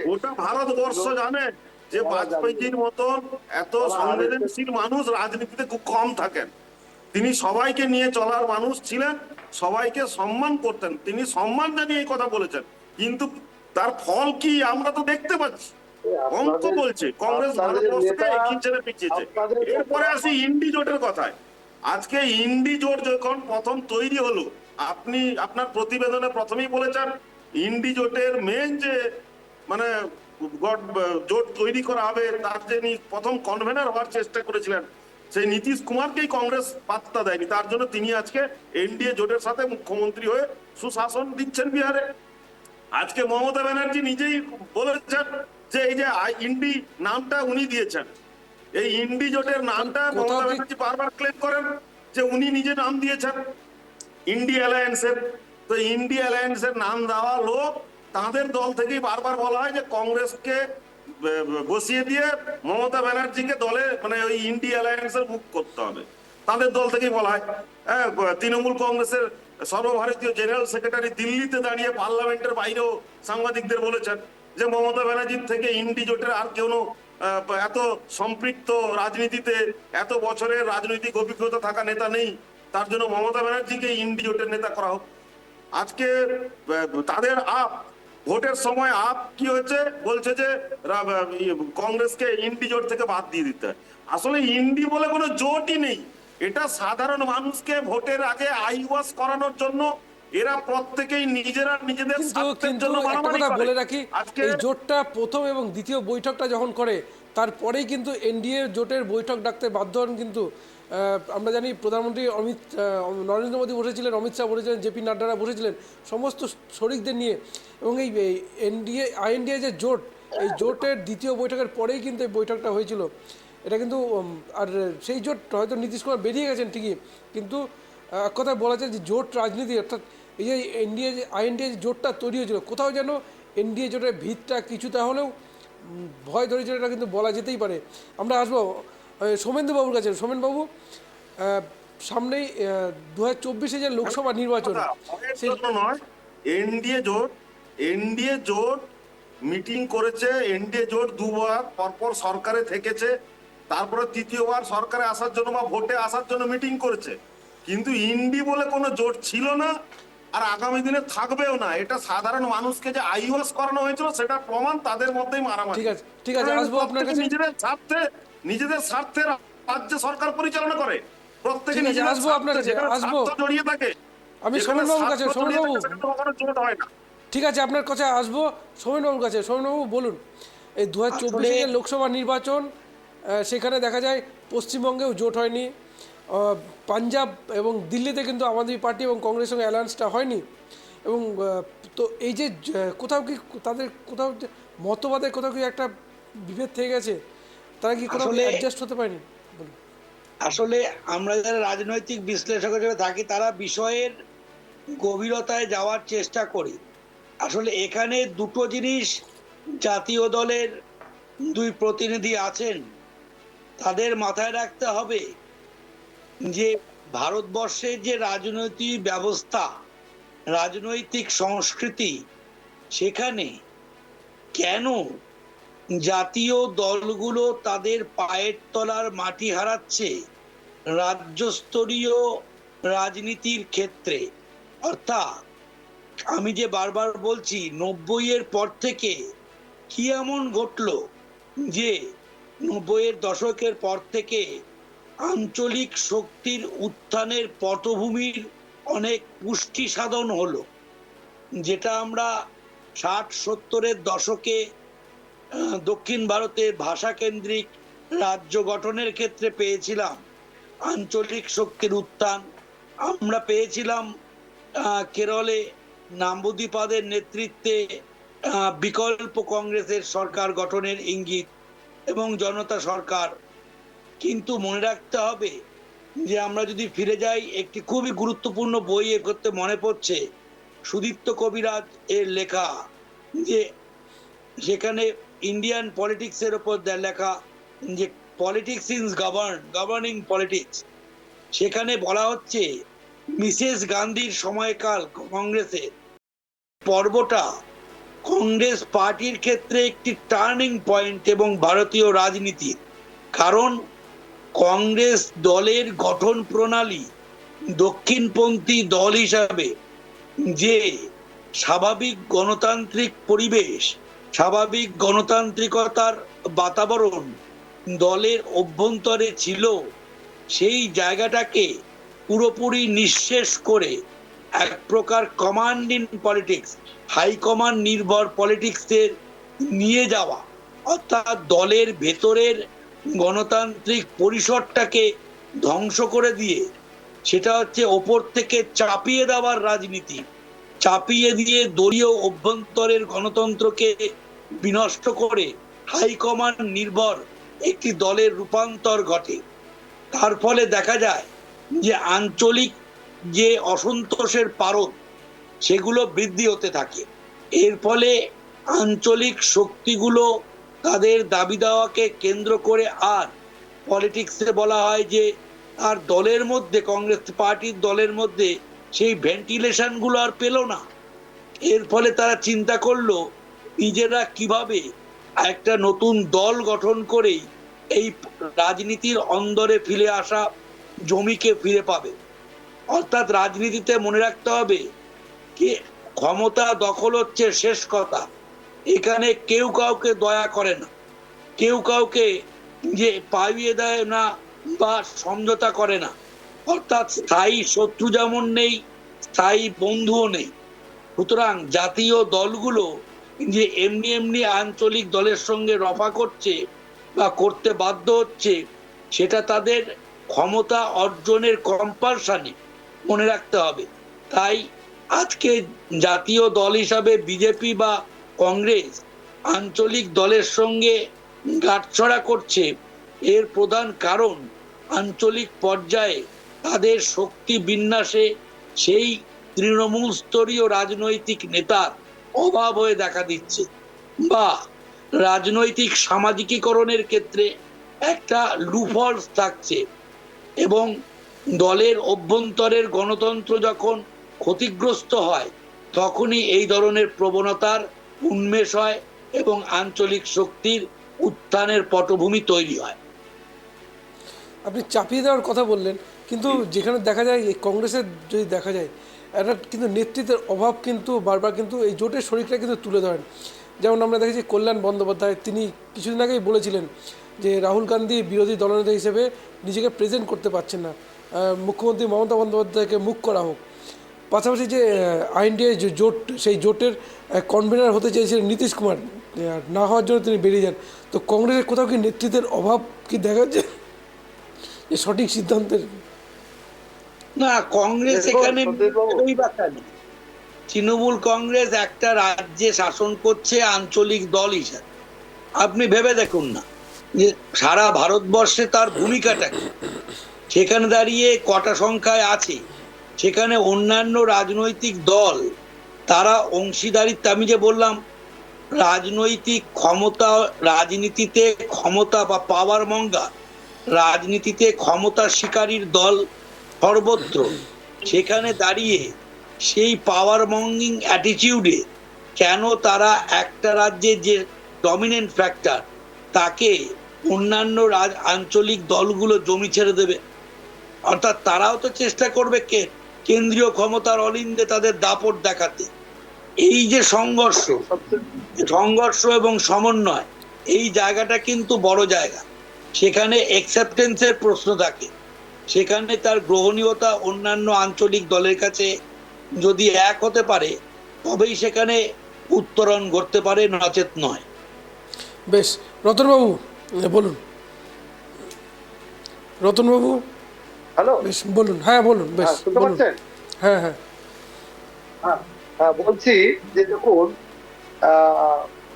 গোটা ভারতবর্ষ জানে যে বাজপেয়ীর মতন এত সংবেদনশীল মানুষ রাজনীতিতে খুব কম থাকেন। তিনি সবাইকে নিয়ে চলার মানুষ ছিলেন, সবাইকে সম্মান করতেন। তিনি সম্মান জানিয়ে এই কথা বলেছেন, কিন্তু তার ফল কি আমরা তো দেখতে পাচ্ছি। অঙ্ক বলছে কংগ্রেস ভারতবর্ষকে একই ছেড়ে পিছিয়েছে। এরপরে আসি ইন্ডি জোটের কথায়। আজকে ইন্ডি জোট যখন প্রথম তৈরি হলো, আপনি আপনার প্রতিবেদনে প্রথমেই বলেছেন ইন্ডি জোটের মেন যে মানে জোট তৈরি করা হবে তার যিনি প্রথম কনভেনার হওয়ার চেষ্টা করেছিলেন সেই নীতিশ কুমারকেই কংগ্রেস পাত্তা দেয়নি। তার জন্য তিনি আজকে এনডিএ জোটের সাথে মুখ্যমন্ত্রী হয়ে সুশাসন দিচ্ছেন বিহারে। আজকে মমতা ব্যানার্জি নিজেই বলেছেন যে এই যে ইন্ডি নামটা উনি দিয়েছেন, এই ইন্ডি জোটের নামটা মমতা ব্যানার্জি বারবার ক্লেম করেন যে উনি নিজে নাম দিয়েছেন ইন্ডি অ্যালায়েন্সের। তো ইন্ডি অ্যালায়েন্সের নাম দেওয়া লোক তাদের দল থেকেই বারবার বলা হয় যে কংগ্রেসকে বসিয়ে দিয়ে মমতা ব্যানার্জিকে দলে মানে ওই ইন্ডি অ্যালায়েন্সের মুখ করতে হবে, তাদের দল থেকেই বলা হয়। তৃণমূল কংগ্রেসের সর্বভারতীয় জেনারেল সেক্রেটারি দিল্লিতে দাঁড়িয়ে পার্লামেন্টের বাইরেও সাংবাদিকদের বলেছেন যে মমতা ব্যানার্জির থেকে ইন্ডি জোটের আর কেউ এত সম্পৃক্ত রাজনীতিতে এত বছরের রাজনৈতিক অভিজ্ঞতা থাকা নেতা নেই, তার জন্য মমতা ব্যানার্জিকে ইন্ডি জোটের নেতা করা হোক। আজকে তাদের ভোটের সময় কি হয়েছে, বলছে যে কংগ্রেসকে ইন্ডি জোট থেকে বাদ দিয়ে দিতে। আসলে ইন্ডি বলে কোনো জোটই নেই, এটা সাধারণ মানুষকে ভোটের আগে আইওয়াশ করানোর জন্য এরা প্রত্যেকেই নিজেরা নিজেদের স্বার্থের জন্য বলে রাখি, এই জোটটা প্রথম এবং দ্বিতীয় বৈঠকটা যখন করে তারপরেই কিন্তু এনডিএ জোটের বৈঠক ডাকতে বাধ্য হন। কিন্তু আমরা জানি প্রধানমন্ত্রী নরেন্দ্র মোদী বসেছিলেন, অমিত শাহ বসেছিলেন, জেপি নাড্ডারা বসেছিলেন সমস্ত শরিকদের নিয়ে, এবং এই আইএনডিএ যে জোট, এই জোটের দ্বিতীয় বৈঠকের পরেই কিন্তু এই বৈঠকটা হয়েছিল। এটা কিন্তু আর সেই জোট হয়তো নীতিশ কুমার বেরিয়ে গেছেন ঠিকই, কিন্তু এক কথা বলা যায় যে জোট রাজনীতি, অর্থাৎ এই যে আইএনডিএ জোটটা তৈরি হয়েছিল, কোথাও যেন এনডিএ জোটের ভিতটা কিছুটা হলেও ভয় ধরেছিল, এটা কিন্তু বলা যেতেই পারে। আমরা আসবো সোমেনবাবুর কাছে। সোমেনবাবু, সামনেই 2024-এ যে লোকসভা নির্বাচন, এনডিএ জোট মিটিং করেছে, এনডিএ জোট দুবার পরপর সরকারে থেকেছে, তারপরে তৃতীয়বার সরকারে আসার জন্য বা ভোটে আসার জন্য মিটিং করেছে, কিন্তু ইন্ডি বলে কোনো জোট ছিল না। আর আগামী দিনে থাকবেও না। এটা সাধারণ মানুষকে যে আইওয়াস করানো হয়েছিল সেটা প্রমাণ তাদের মধ্যেই মারামারি। ঠিক আছে, ঠিক আছে, আসবো আপনার কাছে। নিজেদের স্বার্থে রাজ্য সরকার পরিচালনা করে, প্রত্যেকে ঠিক আছে, নিজেদের আসবো আপনার কাছে, যেখানে আসবো। স্বার্থ জড়িয়ে থাকে, আমি যেখানে সোমেনবাবুর কাছে, স্বার্থ জড়িয়ে সোমেনবাবু, থাকে, সেখানে কখনো জোট হয় না। ঠিক আছে, আপনার কাছে আসবো সোমেনবাবুর কাছে। সোমেনবাবু বলুন, এই 2024 যে লোকসভা নির্বাচন, সেখানে দেখা যায় পশ্চিমবঙ্গেও জোট হয়নি, পাঞ্জাব এবং দিল্লিতে কিন্তু আম আদমি পার্টি এবং কংগ্রেসের সঙ্গে অ্যালায়েন্সটা হয়নি, এবং তো এই যে কোথাও কি তাদের কোথাও যে মতবাদের কোথাও কি একটা বিভেদ থেকে গেছে, তারা কি কোথাও আসলে- অ্যাডজাস্ট হতে পারেনি? বলুন। আসলে আমরা যারা রাজনৈতিক বিশ্লেষক হিসেবে থাকি তারা বিষয়ের গভীরতায় যাওয়ার চেষ্টা করি। আসলে এখানে দুটো জিনিস জাতীয় দলের দুই প্রতিনিধি আছেন, তাদের মাথায় রাখতে হবে যে ভারতবর্ষের যে রাজনৈতিক ব্যবস্থা, রাজনৈতিক সংস্কৃতি, সেখানে কেন জাতীয় দলগুলো তাদের পায়ের তলার মাটি হারাচ্ছে রাজ্যস্তরীয় রাজনীতির ক্ষেত্রে। অর্থাৎ আমি যে বারবার বলছি, 90-এর পর থেকে কি এমন ঘটলো যে 90-এর দশকের পর থেকে আঞ্চলিক শক্তির উত্থানের পটভূমির অনেক পুষ্টি সাধন হলো, যেটা আমরা 60-70-এর দশকে দক্ষিণ ভারতে ভাষাকেন্দ্রিক রাজ্য গঠনের ক্ষেত্রে পেয়েছিলাম আঞ্চলিক শক্তির উত্থান। আমরা পেয়েছিলাম কেরলে নাম্বুদিপাদের নেতৃত্বে বিকল্প কংগ্রেসের সরকার গঠনের ইঙ্গিত এবং জনতা সরকার। কিন্তু মনে রাখতে হবে যে আমরা যদি ফিরে যাই, একটি খুবই গুরুত্বপূর্ণ বই এ করতে মনে পড়ছে সুদীপ্ত কবিরাজ এর লেখা, যে সেখানে ইন্ডিয়ান পলিটিক্সের ওপর লেখা, যে পলিটিক্স ইজ গভর্নিং পলিটিক্স। সেখানে বলা হচ্ছে মিসেস গান্ধীর সময়কাল কংগ্রেসের পর্বটা কংগ্রেস পার্টির ক্ষেত্রে একটি টার্নিং পয়েন্ট এবং ভারতীয় রাজনীতির। কারণ কংগ্রেস দলের গঠন প্রণালী দক্ষিণপন্থী দল হিসাবে যে স্বাভাবিক গণতান্ত্রিক পরিবেশ, স্বাভাবিক গণতান্ত্রিকতার বাতাবরণ দলের অভ্যন্তরে ছিল, সেই জায়গাটাকে পুরোপুরি নিঃশেষ করে এক প্রকার কমান্ড ইন পলিটিক্স, হাইকমান্ড নির্ভর পলিটিক্সের নিয়ে যাওয়া, অর্থাৎ দলের ভেতরের গণতান্ত্রিক পরিসরটাকে ধ্বংস করে দিয়ে সেটা হচ্ছে ওপর থেকে চাপিয়ে দেওয়ার রাজনীতি, চাপিয়ে দিয়ে দলীয় অভ্যন্তরের গণতন্ত্রকে বিনষ্ট করে হাইকমান্ড নির্ভর একটি দলের রূপান্তর ঘটে। তার ফলে দেখা যায় যে আঞ্চলিক যে অসন্তোষের পারদ সেগুলো বৃদ্ধি হতে থাকে। এর ফলে আঞ্চলিক শক্তিগুলো তাদের দাবি দাওয়াকে কেন্দ্র করে, আর পলিটিক্সে বলা হয় যে আর দলের মধ্যে, কংগ্রেস পার্টির দলের মধ্যে সেই ভেন্টিলেশনগুলো আর পেল না। এর ফলে তারা চিন্তা করলো নিজেরা কিভাবে একটা নতুন দল গঠন করেই এই রাজনীতির অন্দরে ফিরে আসা জমিকে ফিরে পাবে। অর্থাৎ রাজনীতিতে মনে রাখতে হবে কি ক্ষমতা দখল হচ্ছে শেষ কথা। এখানে কেউ কাউকে দয়া করে না, কেউ কাউকে যে পাইয়ে দেয় না বা সমঝোতা করে না। অর্থাৎ স্থায়ী শত্রু যেমন নেই, স্থায়ী বন্ধুও নেই। সুতরাং জাতীয় দলগুলো যে এমনি এমনি আঞ্চলিক দলের সঙ্গে রফা করছে বা করতে বাধ্য হচ্ছে, সেটা তাদের ক্ষমতা অর্জনের কম্পালশনে মনে রাখতে হবে। তাই আজকে জাতীয় দল হিসাবে বিজেপি বা কংগ্রেস আঞ্চলিক দলের সঙ্গে গাঁটছড়া করছে, এর প্রধান কারণ আঞ্চলিক পর্যায়ে তাদের শক্তি বিন্যাসে সেই তৃণমূল স্তরীয় রাজনৈতিক নেতার অভাব হয়ে দেখা দিচ্ছে, বা রাজনৈতিক সামাজিকীকরণের ক্ষেত্রে একটা লুফলস থাকছে, এবং দলের অভ্যন্তরের গণতন্ত্র যখন ক্ষতিগ্রস্ত হয় তখনই এই ধরনের প্রবণতার উন্মেষ হয় এবং আঞ্চলিক শক্তির উত্থানের পটভূমি তৈরি হয়। আপনি চাপিয়ে দেওয়ার কথা বললেন, কিন্তু যেখানে দেখা যায় এই কংগ্রেসের যদি দেখা যায় একটা কিন্তু নেতৃত্বের অভাব কিন্তু বারবার কিন্তু এই জোটের শরিকরা কিন্তু তুলে ধরেন। যেমন আমরা দেখেছি কল্যাণ বন্দ্যোপাধ্যায়, তিনি কিছুদিন আগেই বলেছিলেন যে রাহুল গান্ধী বিরোধী দলনেতা হিসেবে নিজেকে প্রেজেন্ট করতে পারছেন না, মুখ্যমন্ত্রী মমতা বন্দ্যোপাধ্যায়কে মুখ করা হোক। পাশাপাশি যে আইএনডিএ যে জোট, সেই জোটের কনভেনার হতে চেয়েছিলেন নীতিশ কুমার, না হওয়ার জন্য তিনি বেরিয়ে যান। তো কংগ্রেসের কোথাও কি নেতৃত্বের অভাব কি দেখা যাচ্ছে যে সঠিক সিদ্ধান্তের? না, কংগ্রেস দেখুন, এখানে সন্দীপবাবু। ওই ব্যাপার নেই। তৃণমূল কংগ্রেস একটা রাজ্যে শাসন করছে আঞ্চলিক দল হিসাবে। আপনি ভেবে দেখুন না যে সারা ভারতবর্ষে তার ভূমিকাটা কি, সেখানে দাঁড়িয়ে কটা সংখ্যায় আছে, সেখানে অন্যান্য রাজনৈতিক দল তারা অংশীদারিত্ব, আমি যে বললাম রাজনৈতিক ক্ষমতা, রাজনীতিতে ক্ষমতা বা পাওয়ার মঙ্গা, রাজনীতিতে ক্ষমতা শিকারীর দল সর্বত্র, সেখানে দাঁড়িয়ে সেই পাওয়ার মঙ্গিং অ্যাটিটিউডে কেন তারা একটা রাজ্যের যে ডমিনেন্ট ফ্যাক্টর তাকে অন্যান্য আঞ্চলিক দলগুলো জমি ছেড়ে দেবে? অর্থাৎ তারাও তো চেষ্টা করবে কেন্দ্রীয় ক্ষমতার অলিন্দে তাদের দাপট দেখাতে। এই যে সংঘর্ষ এবং সমন্বয়, এই জায়গাটা কিন্তু বড় জায়গা। সেখানে অ্যাকসেপ্টেন্সের প্রশ্ন থাকে, সেখানে তার গ্রহণীয়তা অন্যান্য আঞ্চলিক দলের কাছে যদি এক হতে পারে তবেই সেখানে উত্তরণ ঘটতে পারে, নচেত নয়। বেশ, রতনবাবু বলুন। রতনবাবু হ্যালো, বেশ বলুন। হ্যাঁ বলুন, বেশ শুনতে বলুন। পাচ্ছেন? হ্যাঁ হ্যাঁ হ্যাঁ, বলছি যে দেখুন,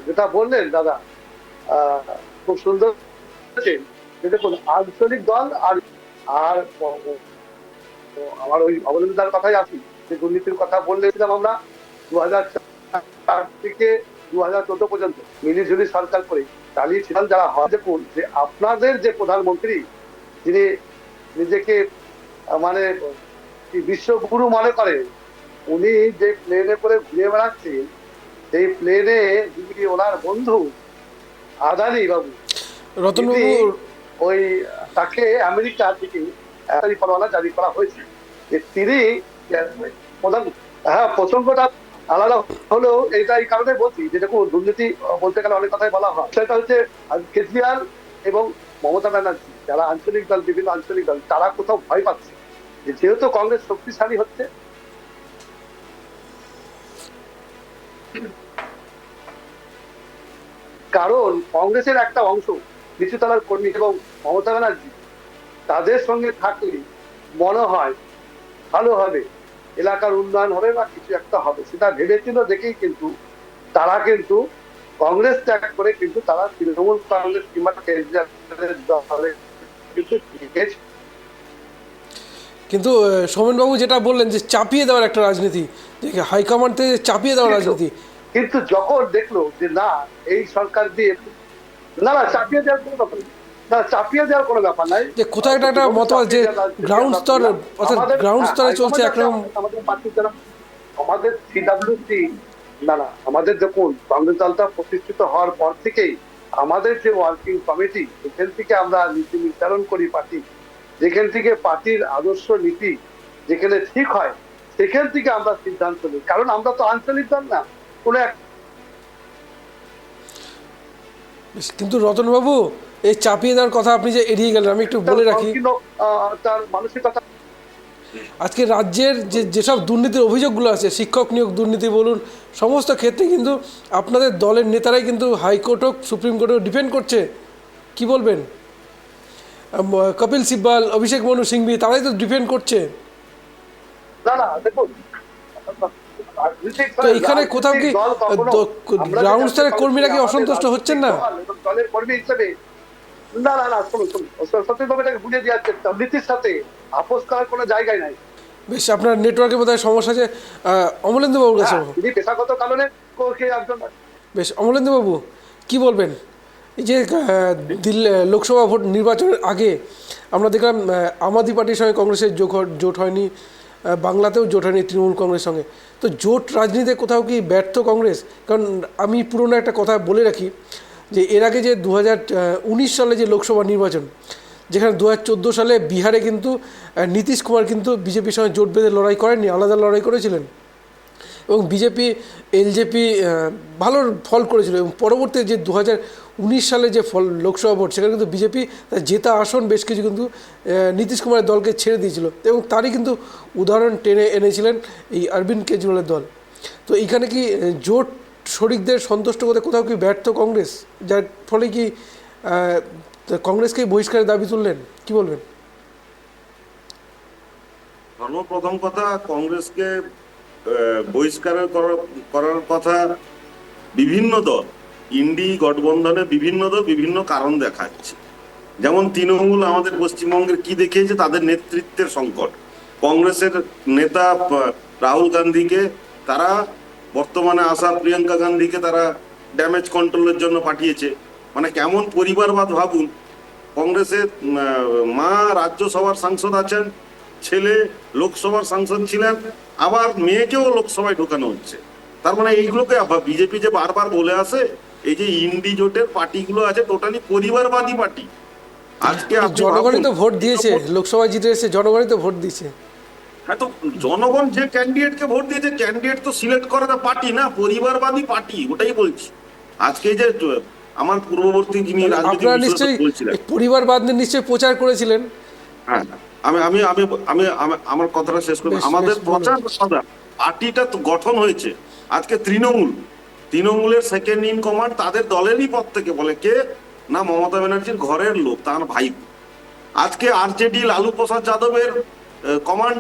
যেটা বললেন দাদা খুব সুন্দর বলেছেন, যে দেখুন আঞ্চলিক দল আর আর আমার ওই অবলম্বনদার কথাই আসি, যে দুর্নীতির কথা বললেছিলাম আমরা 2004 থেকে 2014 পর্যন্ত মিলিঝুলি সরকার করে চালিয়েছিলাম যারা হয়। দেখুন যে আপনাদের যে প্রধানমন্ত্রী, যিনি নিজেকে মানে বিশ্বগুরু মনে করে, উনি যে প্লেনে করে ঘুরে বেড়াচ্ছেন, সেই প্লেনে যিনি ওনার বন্ধু আদানি বাবু, রতনবাবু, ওই তাকে আমেরিকা থেকে পরোয়ানা জারি করা হয়েছে যে তিনি প্রধান। হ্যাঁ, প্রসঙ্গটা আলাদা হলেও এটা এই কারণে বলছি যে দেখুন দুর্নীতি বলতে গেলে অনেক কথাই বলা হয়। সেটা হচ্ছে কেজরিওয়াল এবং মমতা ব্যানার্জি, যারা আঞ্চলিক দল, বিভিন্ন আঞ্চলিক দল, তারা কোথাও ভয় পাচ্ছে যে যেহেতু কংগ্রেস শক্তিশালী হচ্ছে, কারণ কংগ্রেসের একটা অংশ নিচুতলার কর্মী এবং মমতা ব্যানার্জি তাদের সঙ্গে থাকলে মনে হয় ভালো হবে, এলাকার উন্নয়ন হবে বা কিছু একটা হবে, সেটা ভেবেছিল দেখেই কিন্তু তারা কিন্তু কংগ্রেস ত্যাগ করে কিন্তু তারা তৃণমূল কংগ্রেস কিংবা কেজরিওয়ালের দলে কিন্তু গিয়েছে। কিন্তু সোমেনবাবু যেটা বললেন যে চাপিয়ে দেওয়ার একটা রাজনীতি, যে হাইকমান্ড থেকে চাপিয়ে দেওয়ার রাজনীতি, কিন্তু যখন দেখলো যে না এই সরকার দিয়ে না চাপিয়ে দেওয়ার কোনো ব্যাপার নেই, না চাপিয়ে দেওয়ার কোনো ব্যাপার নাই, যে কোথাও একটা মতবাদ যে গ্রাউন্ড স্তর, অর্থাৎ গ্রাউন্ড স্তরে চলছে একরকম। আমাদের পার্টির যারা আমাদের সিডাব্লিউসি, না আমাদের যখন কংগ্রেস দলটা প্রতিষ্ঠিত হওয়ার পর থেকেই আমাদের যে ওয়ার্কিং কমিটি, সেখান থেকে আমরা নীতি নির্ধারণ করি পার্টি, যেখান থেকে পার্টির আদর্শ নীতি যেখানে ঠিক হয় সেখান থেকে আমরা সিদ্ধান্ত নিই, কারণ আমরা তো আঞ্চলিক দল না কোনো এক। কিন্তু রতনবাবু, এই চাপিয়ে দেওয়ার কথা আপনি যে এড়িয়ে গেলেন, আমি একটু বলে রাখি, তার মানসিকতা আজকে রাজ্যের যেসব দুর্নীতির অভিযোগগুলো আছে, শিক্ষক নিয়োগ দুর্নীতি বলুন, সমস্ত ক্ষেত্রে কিন্তু আপনাদের দলের নেতারাই কিন্তু হাইকোর্ট হোক, সুপ্রিম কোর্ট হোক ডিফেন্ড করছে। কি বলবেন? কপিল সিব্বাল, অভিষেক মনু সিংভি, তারাই তো ডিফেন্ড করছে। না দেখুন, তো এখানে কোথাও কি গ্রাউন্ড স্তরের কর্মীরা কি অসন্তুষ্ট হচ্ছেন না? দলের কর্মী হিসেবে না শুনুন সত্যিভাবে এটাকে বুঝে দেওয়ার চেষ্টা, নীতির সাথে আপোষ করার কোনো জায়গায় নাই। বেশ, আপনার নেটওয়ার্কের বোধহয় সমস্যা আছে। অমলেন্দুবাবুর কাছে তিনি পেশাগত কারণে একজন। বেশ, অমলেন্দুবাবু কি বলবেন? এই যে দিল্লি লোকসভা ভোট নির্বাচনের আগে আমরা দেখলাম আম আদমি পার্টির সঙ্গে কংগ্রেসের জোট হয়নি, বাংলাতেও জোট হয়নি তৃণমূল কংগ্রেসের সঙ্গে। তো জোট রাজনীতিতে কোথাও কি ব্যর্থ কংগ্রেস? কারণ আমি পুরনো একটা কথা বলে রাখি যে এর আগে যে 2019 সালে যে লোকসভা নির্বাচন, যেখানে 2014 সালে বিহারে কিন্তু নীতিশ কুমার কিন্তু বিজেপির সঙ্গে জোট বেঁধে লড়াই করেননি, আলাদা লড়াই করেছিলেন এবং বিজেপি এলজেপি ভালো ফল করেছিল। এবং পরবর্তী যে 2019 সালে যে ফল লোকসভা ভোট, সেখানে কিন্তু বিজেপি তার জেতা আসন বেশ কিছু কিন্তু নীতিশ কুমারের দলকে ছেড়ে দিয়েছিল এবং তারই কিন্তু উদাহরণ টেনে এনেছিলেন এই অরবিন্দ কেজরিওয়ালের দল। তো এইখানে কি জোট শরিকদের সন্তুষ্ট করতে কোথাও কি ব্যর্থ কংগ্রেস, যার ফলে কি কংগ্রেসকেই বহিষ্কারের দাবি তুললেন, কি বলবেন? সর্বপ্রথম কথা, কংগ্রেসকে বহিষ্কার করার কথা বিভিন্ন দল, ইন্ডি গঠবন্ধনে বিভিন্ন দল বিভিন্ন কারণ দেখাচ্ছে। যেমন তৃণমূল আমাদের পশ্চিমবঙ্গের কি দেখিয়েছে, তাদের নেতৃত্বের সংকট। কংগ্রেসের নেতা রাহুল গান্ধীকে তারা, বর্তমানে আসা প্রিয়াঙ্কা গান্ধীকে তারা ড্যামেজ কন্ট্রোলের জন্য পাঠিয়েছে। মানে কেমন পরিবারবাদ ভাবুন। কংগ্রেসের মা রাজ্যসভার সাংসদ আছেন, ছেলে লোকসভার সাংসদ ছিলেন, আবার মেয়েকেও লোকসভায় ঢোকানো হচ্ছে। তার মানে এইগুলোকে বিজেপি যে বারবার বলে আসে, এই যে ইন্ডি জোটের পার্টিগুলো আছে টোটালি পরিবারবাদী পার্টি। আজকে জনগণই তো ভোট দিয়েছে, লোকসভায় জিতে এসেছে, জনগণই তো ভোট দিয়েছে। হ্যাঁ, তো জনগণ যে ক্যান্ডিডেটকে ভোট দিয়েছে, ক্যান্ডিডেট তো সিলেক্ট করে পার্টি না, পরিবারবাদী পার্টি, ওটাই বলছি। আজকে যে আমার পূর্ববর্তী যিনি আপনারা নিশ্চয়ই পরিবারবাদ নিয়ে নিশ্চয়ই প্রচার করেছিলেন। হ্যাঁ, আমি আমি আমি আমি আমার কথাটা শেষ করব। আমাদের প্রচার পার্টিটা তো গঠন হয়েছে আজকে তৃণমূলের সেকেন্ড ইন কমান্ড তাদের দলেরই পদ থেকে বলে কে না, মমতা ব্যানার্জির ঘরের লোক, তার ভাই। আজকে আরজেডি লালু প্রসাদ যাদবের কমান্ড,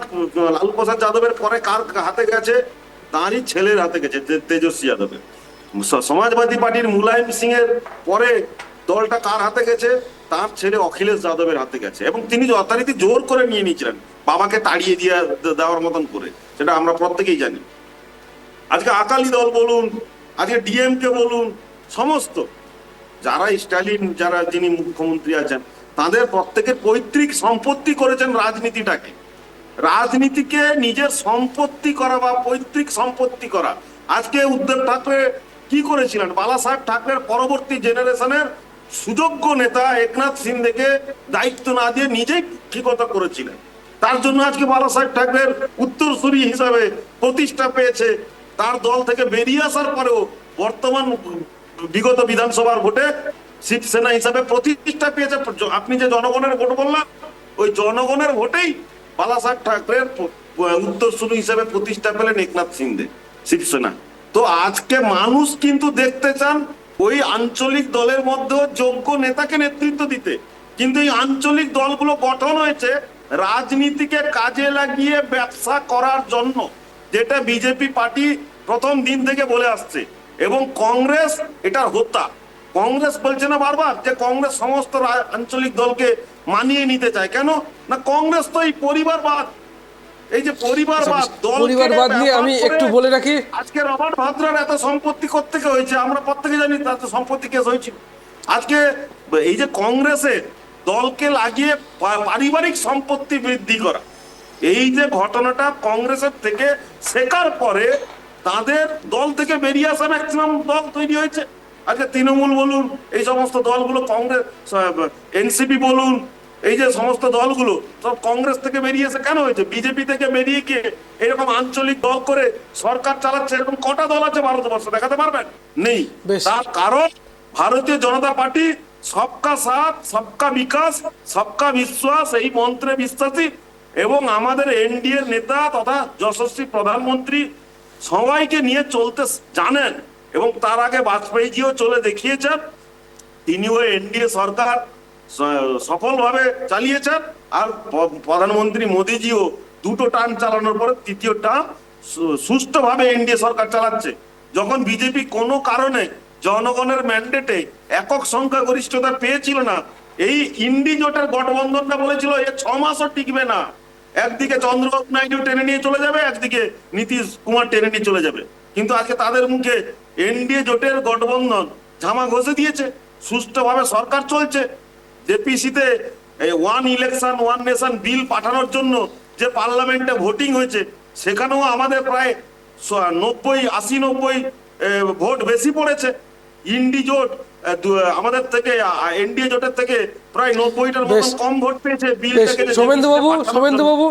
লালু প্রসাদ যাদবের পরে কার হাতে গেছে? তাঁরই ছেলের হাতে গেছে, তেজস্বী যাদবের। সমাজবাদী পার্টির মুলায়ম সিং এর পরে দলটা কার হাতে গেছে? তার ছেলে অখিলেশ যাদবের হাতে গেছে। এবং তিনি যথারীতি জোর করে নিয়ে নিয়েছিলেন, বাবাকে তাড়িয়ে দেওয়ার মতন করে, সেটা আমরা প্রত্যেকেই জানি। আজকে আকালি দল বলুন, আজকে ডিএমকে বলুন, সমস্ত যারা স্টালিন, যারা যিনি মুখ্যমন্ত্রী আছেন, তাদের প্রত্যেকের পৈতৃক সম্পত্তি করেছেন রাজনীতিটাকে। রাজনীতিকে নিজের সম্পত্তি করা বা পৈতৃক সম্পত্তি করা। আজকে উদ্ধব ঠাকরে কি করেছিলেন? বালা সাহেব ঠাকরের পরবর্তী জেনারেশনের সুযোগ্য নেতা একনাথ সিন্ধেকে দায়িত্ব না দিয়ে নিজেই ঠিকতা করেছিলেন। তার জন্য আজকে বালা সাহেব ঠাকরের উত্তরসূরি হিসাবে প্রতিষ্ঠা পেয়েছে। তার দল থেকে বেরিয়ে আসার পরেও বর্তমান বিগত বিধানসভার ভোটে শিবসেনা হিসাবে প্রতিষ্ঠা পেয়েছে। আপনি যে জনগণের ভোট বললেন, ওই জনগণের ভোটেই বালা সাহেব ঠাকরের উত্তরসূরি হিসাবে প্রতিষ্ঠা পেলেন একনাথ সিন্ধে, শিবসেনা। তো আজকে মানুষ কিন্তু দেখতে চান ওই আঞ্চলিক দলের মধ্যে যোগ্য নেতাকে নেতৃত্ব দিতে। কিন্তু এই আঞ্চলিক দলগুলো গঠন হয়েছে রাজনীতিকে কাজে লাগিয়ে ব্যবসা করার জন্য, যেটা বিজেপি পার্টি প্রথম দিন থেকে বলে আসছে। এবং কংগ্রেস এটার হোতা। কংগ্রেস বলছে না বারবার যে কংগ্রেস সমস্ত আঞ্চলিক দলকে মানিয়ে নিতে চায়। কেন না? কংগ্রেস তো এই পরিবারবাদ, এই যে পরিবারবাদ নিয়ে আমি একটু বলে রাখি। আজকে রবার্ট ভাদ্রার এত সম্পত্তি কোত্থেকে হয়েছে আমরা প্রত্যেকে জানি, তার সম্পত্তি কেস হয়েছিল। আজকে এই যে কংগ্রেসে দলকে লাগিয়ে পারিবারিক সম্পত্তি বৃদ্ধি করা, এই যে ঘটনাটা কংগ্রেসের থেকে শেখার পরে তাদের দল থেকে বেরিয়ে আসা ম্যাক্সিমাম দল তৈরি হয়েছে। আজকে তৃণমূল বলুন, এই সমস্ত দলগুলো, কংগ্রেস, এনসিপি বলুন, এই যে সমস্ত দলগুলো সব কংগ্রেস থেকে বেরিয়েছে। কেন হয়েছে? বিজেপি থেকে বেরিয়ে গিয়ে এরকম আঞ্চলিক দল করে সরকার চালাচ্ছে। এরকম কটা দল আছে ভারতবর্ষে? দেখাতে পারবেন? নেই। তার কারণ ভারতীয় জনতা পার্টি সবকা সাথ, সবকা বিকাশ, সবকা বিশ্বাস এই মন্ত্রে বিশ্বাসী। এবং আমাদের এনডিএর নেতা তথা যশস্বী প্রধানমন্ত্রী সবাইকে নিয়ে চলতে জানেন। এবং তার আগে বাজপেয়ীজিও চলে দেখিয়েছেন। তিনিও এনডিএ সরকার সফলভাবে চালিয়েছেন। আর প্রধানমন্ত্রী মোদীজিও দুটো টার্ম চালানোর পরে তৃতীয় টার্ম সুষ্ঠুভাবে এনডিএ সরকার চালাচ্ছে। যখন বিজেপি কোনো কারণে জনগণের ম্যান্ডেটে একক সংখ্যাগরিষ্ঠতা পেয়েছিল না, এই ইন্ডি জোটের গঠবন্ধনটা বলেছিল এ 6 মাসও টিকবে না। একদিকে চন্দ্রবাবু নাইডু টেনে নিয়ে চলে যাবে, একদিকে নীতিশ কুমার টেনে নিয়ে চলে যাবে। কিন্তু আজকে তাদের মুখে এনডিএ জোটের গঠবন্ধন ঝামা ঘষে দিয়েছে। সুষ্ঠুভাবে সরকার চলছে। জেপিসিতে ওয়ান ইলেকশন ওয়ান নেশন বিল পাঠানোর জন্য যে পার্লামেন্টে ভোটিং হয়েছে, সেখানেও আমাদের প্রায় 80-90 ভোট বেশি পড়েছে। ইন্ডি জোট আমাদের থেকে এনডিএ জোটের থেকে প্রায় 90টার মতন বেশ। কম ভোট পেয়েছে বেশ, বিলটাকে যে সোমেন্দুবাবু পাঠানোর জন্য। সোমেন্দুবাবু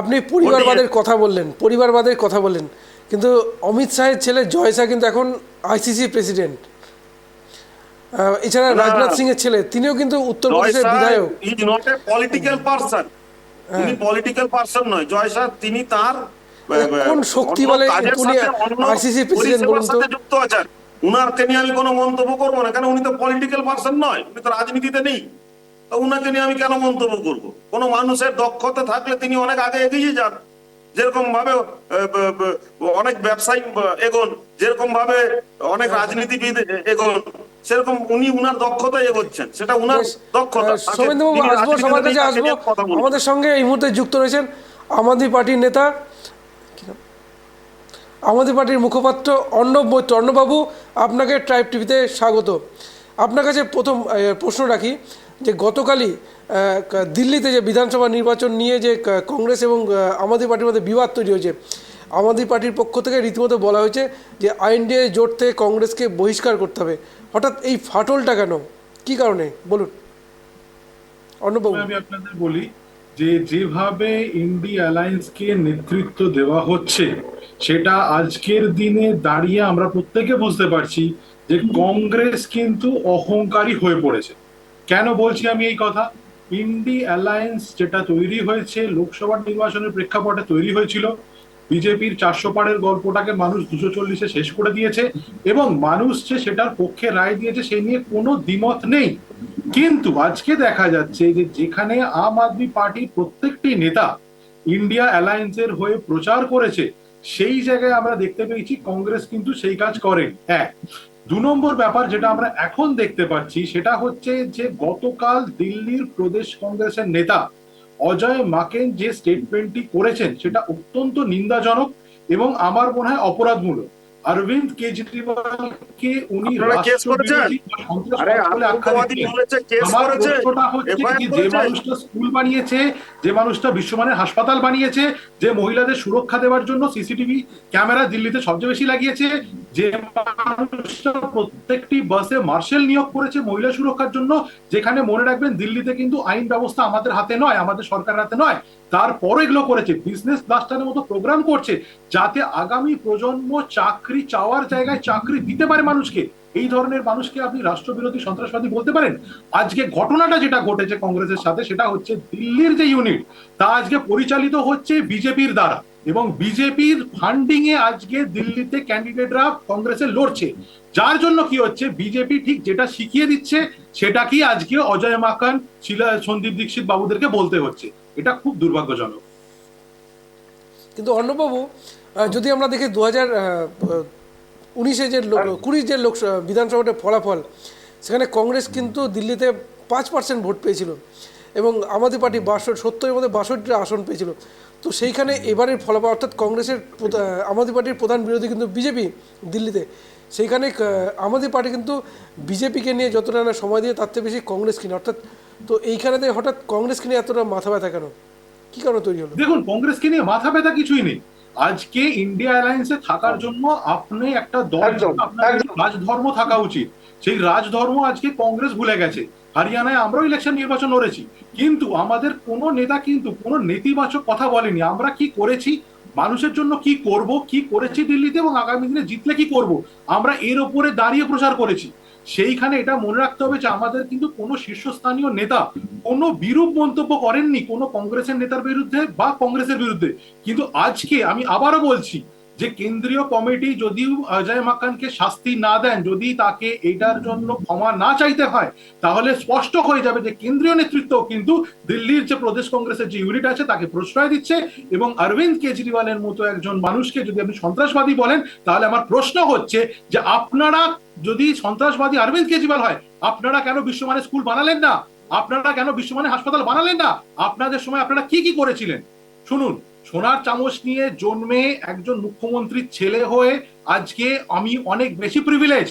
আপনি পরিবারবাদের কথা বললেন, পরিবারবাদের কথা বললেন, কিন্তু অমিত শাহের ছেলে জয় শাহ কিন্তু এখন আইসিসি প্রেসিডেন্ট। এছাড়া না, রাজনাথ সিং এর ছেলে, তিনিও কিন্তু উত্তরপ্রদেশের বিধায়ক। Is not a political person, উনি পলিটিক্যাল পারসন নয় জয় শাহ। তিনি তার কোন শক্তি অন্য বলে কাজের উনি সাথে, অন্য ICC প্রেসিডেন্ট পরিষেবার বলুন তো? সাথে যুক্ত আছেন। উনারকে নিয়ে আমি কোনো মন্তব্য করবো না, কেন উনি তো পলিটিক্যাল পারসন নয়, উনি তো রাজনীতিতে নেই। তো উনাকে নিয়ে আমি কেন মন্তব্য করব? কোনো মানুষের দক্ষতা থাকলে তিনি অনেক আগে এগিয়ে যান, যেরকম ভাবে অনেক ব্যবসায়ী এগোন, যেরকম ভাবে অনেক রাজনীতিবিদ এগোন, সেরকম উনি উনার দক্ষতায় এগোচ্ছেন, সেটা উনার বেশ, দক্ষতা। সোমেন্দুবাবু তিনি আসবো, রাজনীতিতে সবার নেই, কাছে তাকে আসবো। নিয়ে কথা বলবো। আমাদের সঙ্গে এই মুহূর্তে যুক্ত রয়েছেন আম আদমি পার্টির নেতা, আম আদমি পার্টির মুখপাত্র অর্ণব মৈত্র। অর্ণববাবু, আপনাকে ট্রাইব টিভিতে স্বাগত। আপনার কাছে প্রথম প্রশ্ন রাখি যে গতকালই দিল্লিতে যে বিধানসভা নির্বাচন নিয়ে যে কংগ্রেস এবং আম আদমি পার্টির মধ্যে বিবাদ তৈরি হয়েছে, আম আদমি পার্টির পক্ষ থেকে রীতিমতো বলা হয়েছে যে আইএনডিএ জোট থেকে কংগ্রেসকে বহিষ্কার করতে হবে। হঠাৎ এই ফাটলটা কেন, কী কারণে বলুন অর্ণববাবু? আমি আপনাদের বলি যে যেভাবে ইন্ডি অ্যালায়েন্সকে নেতৃত্ব দেওয়া হচ্ছে, সেটা আজকের দিনে দাঁড়িয়ে আমরা প্রত্যেকে বুঝতে পারছি যে কংগ্রেস কিন্তু অহংকারী হয়ে পড়েছে। কেন বলছি আমি এই কথা? ইন্ডি অ্যালায়েন্স যেটা তৈরি হয়েছে লোকসভা নির্বাচনের প্রেক্ষাপটে তৈরি হয়েছিল, বিজেপির 400 পারের গল্পটাকে মানুষ 240-এ শেষ করে দিয়েছে এবং মানুষ যে সেটার পক্ষে রায় দিয়েছে সেই নিয়ে কোনো দ্বিমত নেই। কিন্তু আজকে দেখা যাচ্ছে যে যেখানে আম আদমি পার্টির প্রত্যেকটি নেতা ইন্ডিয়া অ্যালায়েন্সের হয়ে প্রচার করেছে, সেই জায়গায় আমরা দেখতে পেয়েছি কংগ্রেস কিন্তু সেই কাজ করে। এক, 2 নম্বর ব্যাপার যেটা আমরা এখন দেখতে পাচ্ছি সেটা হচ্ছে যে গতকাল দিল্লির প্রদেশ কংগ্রেসের নেতা অজয় মাকেন যে স্টেটমেন্টটি করেছেন সেটা অত্যন্ত নিন্দাজনক এবং আমার মনে হয় অপরাধমূলক। অরবিন্দ কেজরিওয়ালকে উনি আপনারা কেস করেছেন? রাষ্ট্রবিরোধী বা সন্ত্রাসবাদী আরে বলে আখ্যা আতঙ্কবাদী দিচ্ছেন। বলেছে, কেস আমার করেছে, প্রশ্নটা হচ্ছে FIR কি, যে করেছে। মানুষটা স্কুল বানিয়েছে, যে মানুষটা বিশ্বমানের হাসপাতাল বানিয়েছে, যে মহিলাদের সুরক্ষা দেওয়ার জন্য সিসিটিভি ক্যামেরা দিল্লিতে সবচেয়ে বেশি লাগিয়েছে, যে মানুষটা প্রত্যেকটি বাসে মার্শাল নিয়োগ করেছে মহিলা সুরক্ষার জন্য, যেখানে মনে রাখবেন দিল্লিতে কিন্তু আইন ব্যবস্থা আমাদের হাতে নয়, আমাদের সরকারের হাতে নয়, তারপরে এগুলো করেছে, বিজনেস ব্লাস্টারের মতো প্রোগ্রাম করছে যাতে আগামী প্রজন্ম চাকরি চাওয়ার জায়গায় চাকরি দিতে পারে মানুষকে। এই ধরনের মানুষকে আপনি রাষ্ট্রবিরোধী সন্ত্রাসবাদী বলতে পারেন? আজকে ঘটনাটা যেটা ঘটেছে কংগ্রেসের সাথে সেটা হচ্ছে দিল্লির যে ইউনিট তা আজকে পরিচালিত হচ্ছে বিজেপির দ্বারা এবং বিজেপির ফান্ডিং এ আজকে দিল্লিতে ক্যান্ডিডেটরা কংগ্রেসে লড়ছে, যার জন্য কি হচ্ছে বিজেপি ঠিক যেটা শিখিয়ে দিচ্ছে সেটা কি আজকে অজয় মাকান, সন্দীপ দীক্ষিত বাবুদেরকে বলতে হচ্ছে। এটা খুব দুর্ভাগ্যজনক। কিন্তু অর্ণববাবু, যদি আমরা দেখি 2019-এ যে 20 যে বিধানসভার ফলাফল, সেখানে কংগ্রেস কিন্তু দিল্লিতে 5% ভোট পেয়েছিল এবং আম আদমি পার্টি 70-এর মধ্যে 62টা আসন পেয়েছিল। তো সেইখানে এবারের ফলাফল, অর্থাৎ কংগ্রেসের আম আদমি পার্টির প্রধান বিরোধী কিন্তু বিজেপি দিল্লিতে, সেইখানে আম আদমি পার্টি কিন্তু বিজেপিকে নিয়ে যতটা না সময় দিয়ে তার থেকে বেশি কংগ্রেস কিনে, অর্থাৎ তো এইখানেতে হঠাৎ কংগ্রেসকে নিয়ে এতটা মাথা ব্যথা কেন, কী কারণে তৈরি হলো? দেখুন, কংগ্রেসকে নিয়ে মাথা ব্যথা কিছুই নেই। আজকে ইন্ডিয়া অ্যালায়েন্সে থাকার জন্য আপনি একটা দল, আপনার রাজধর্ম থাকা উচিত, সেই রাজধর্ম আজকে কংগ্রেস ভুলে গেছে। হরিয়ানায় আমরাও ইলেকশন নির্বাচন লড়েছি, কিন্তু আমাদের কোনো নেতা কিন্তু কোনো নেতিবাচক কথা বলেনি। আমরা কি করেছি, মানুষের জন্য কি করব, কি করেছি দিল্লিতে এবং আগামী দিনে জিতলে কি করব, আমরা এর উপরে দাঁড়িয়ে প্রচার করেছি। সেইখানে এটা মনে রাখতে হবে যে আমাদের কিন্তু কোনো শীর্ষস্থানীয় নেতা কোনো বিরূপ মন্তব্য করেননি কোনো কংগ্রেসের নেতার বিরুদ্ধে বা কংগ্রেসের বিরুদ্ধে। কিন্তু আজকে আমি আবারও বলছি যে কেন্দ্রীয় কমিটি যদি অজয় মাকানকে শাস্তি না দেন, যদি তাকে এটার জন্য ক্ষমা না চাইতে হয়, তাহলে স্পষ্ট হয়ে যাবে যে কেন্দ্রীয় নেতৃত্ব কিন্তু দিল্লির যে প্রদেশ কংগ্রেসের যে ইউনিট আছে তাকে প্রশ্রয় দিচ্ছে এবং অরবিন্দ কেজরিওয়ালের মতো একজন মানুষকে যদি আপনি সন্ত্রাসবাদী বলেন, তাহলে আমার প্রশ্ন হচ্ছে যে আপনারা যদি সন্ত্রাসবাদী অরবিন্দ কেজরিওয়াল হয়, আপনারা কেন বিশ্বমানের স্কুল বানালেন না? আপনারা কেন বিশ্বমানের হাসপাতাল বানালেন না? আপনাদের সময় আপনারা কি কি করেছিলেন? শুনুন, সোনার চামচ নিয়ে জন্মে একজন মুখ্যমন্ত্রীর ছেলে হয়ে আজকে আমি অনেক বেশি প্রিভিলেজ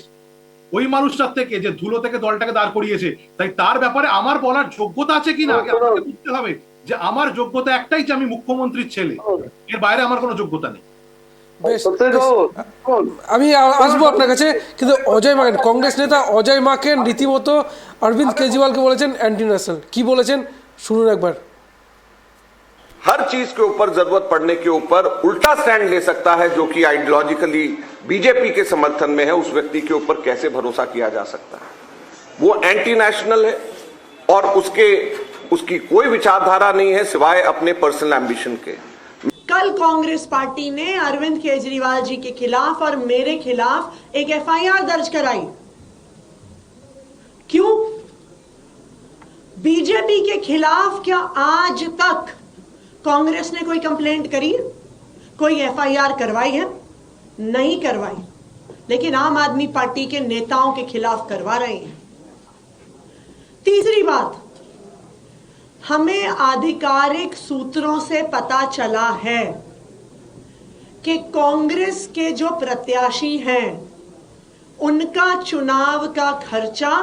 ওই মানুষটার থেকে যে ধুলো থেকে দলটাকে দাঁড় করিয়েছে। তাই তার ব্যাপারে আমার বলার যোগ্যতা আছে কিনা আগে আমাকে বুঝতে হবে যে আমার যোগ্যতা একটাই যে আমি মুখ্যমন্ত্রীর ছেলে, এর বাইরে আমার কোনো যোগ্যতা নেই। বেশ সত্যজিৎ বেশ। বাবু, আমি আসবো আপনার কাছে, কিন্তু অজয় মাকেন, কংগ্রেস নেতা অজয় মাকেন রীতিমতো অরবিন্দ কেজরিওয়ালকে বলেছেন অ্যান্টি ন্যাশনাল। কি বলেছেন শুনুন একবার। हर चीज के ऊपर जरूरत पड़ने के ऊपर उल्टा स्टैंड ले सकता है, जो कि आइडियोलॉजिकली बीजेपी के समर्थन में है, उस व्यक्ति के ऊपर कैसे भरोसा किया जा सकता है? वो एंटी नेशनल है और उसकी कोई विचारधारा नहीं है सिवाय अपने पर्सनल एम्बिशन के। कल कांग्रेस पार्टी ने अरविंद केजरीवाल जी के खिलाफ और मेरे खिलाफ एक एफआईआर दर्ज कराई। क्यों? बीजेपी के खिलाफ क्या आज तक कांग्रेस ने कोई कंप्लेंट करी है, कोई एफआईआर करवाई है? नहीं करवाई, लेकिन आम आदमी पार्टी के नेताओं के खिलाफ करवा रहे हैं। तीसरी बात, हमें आधिकारिक सूत्रों से पता चला है कि कांग्रेस के जो प्रत्याशी हैं उनका चुनाव का खर्चा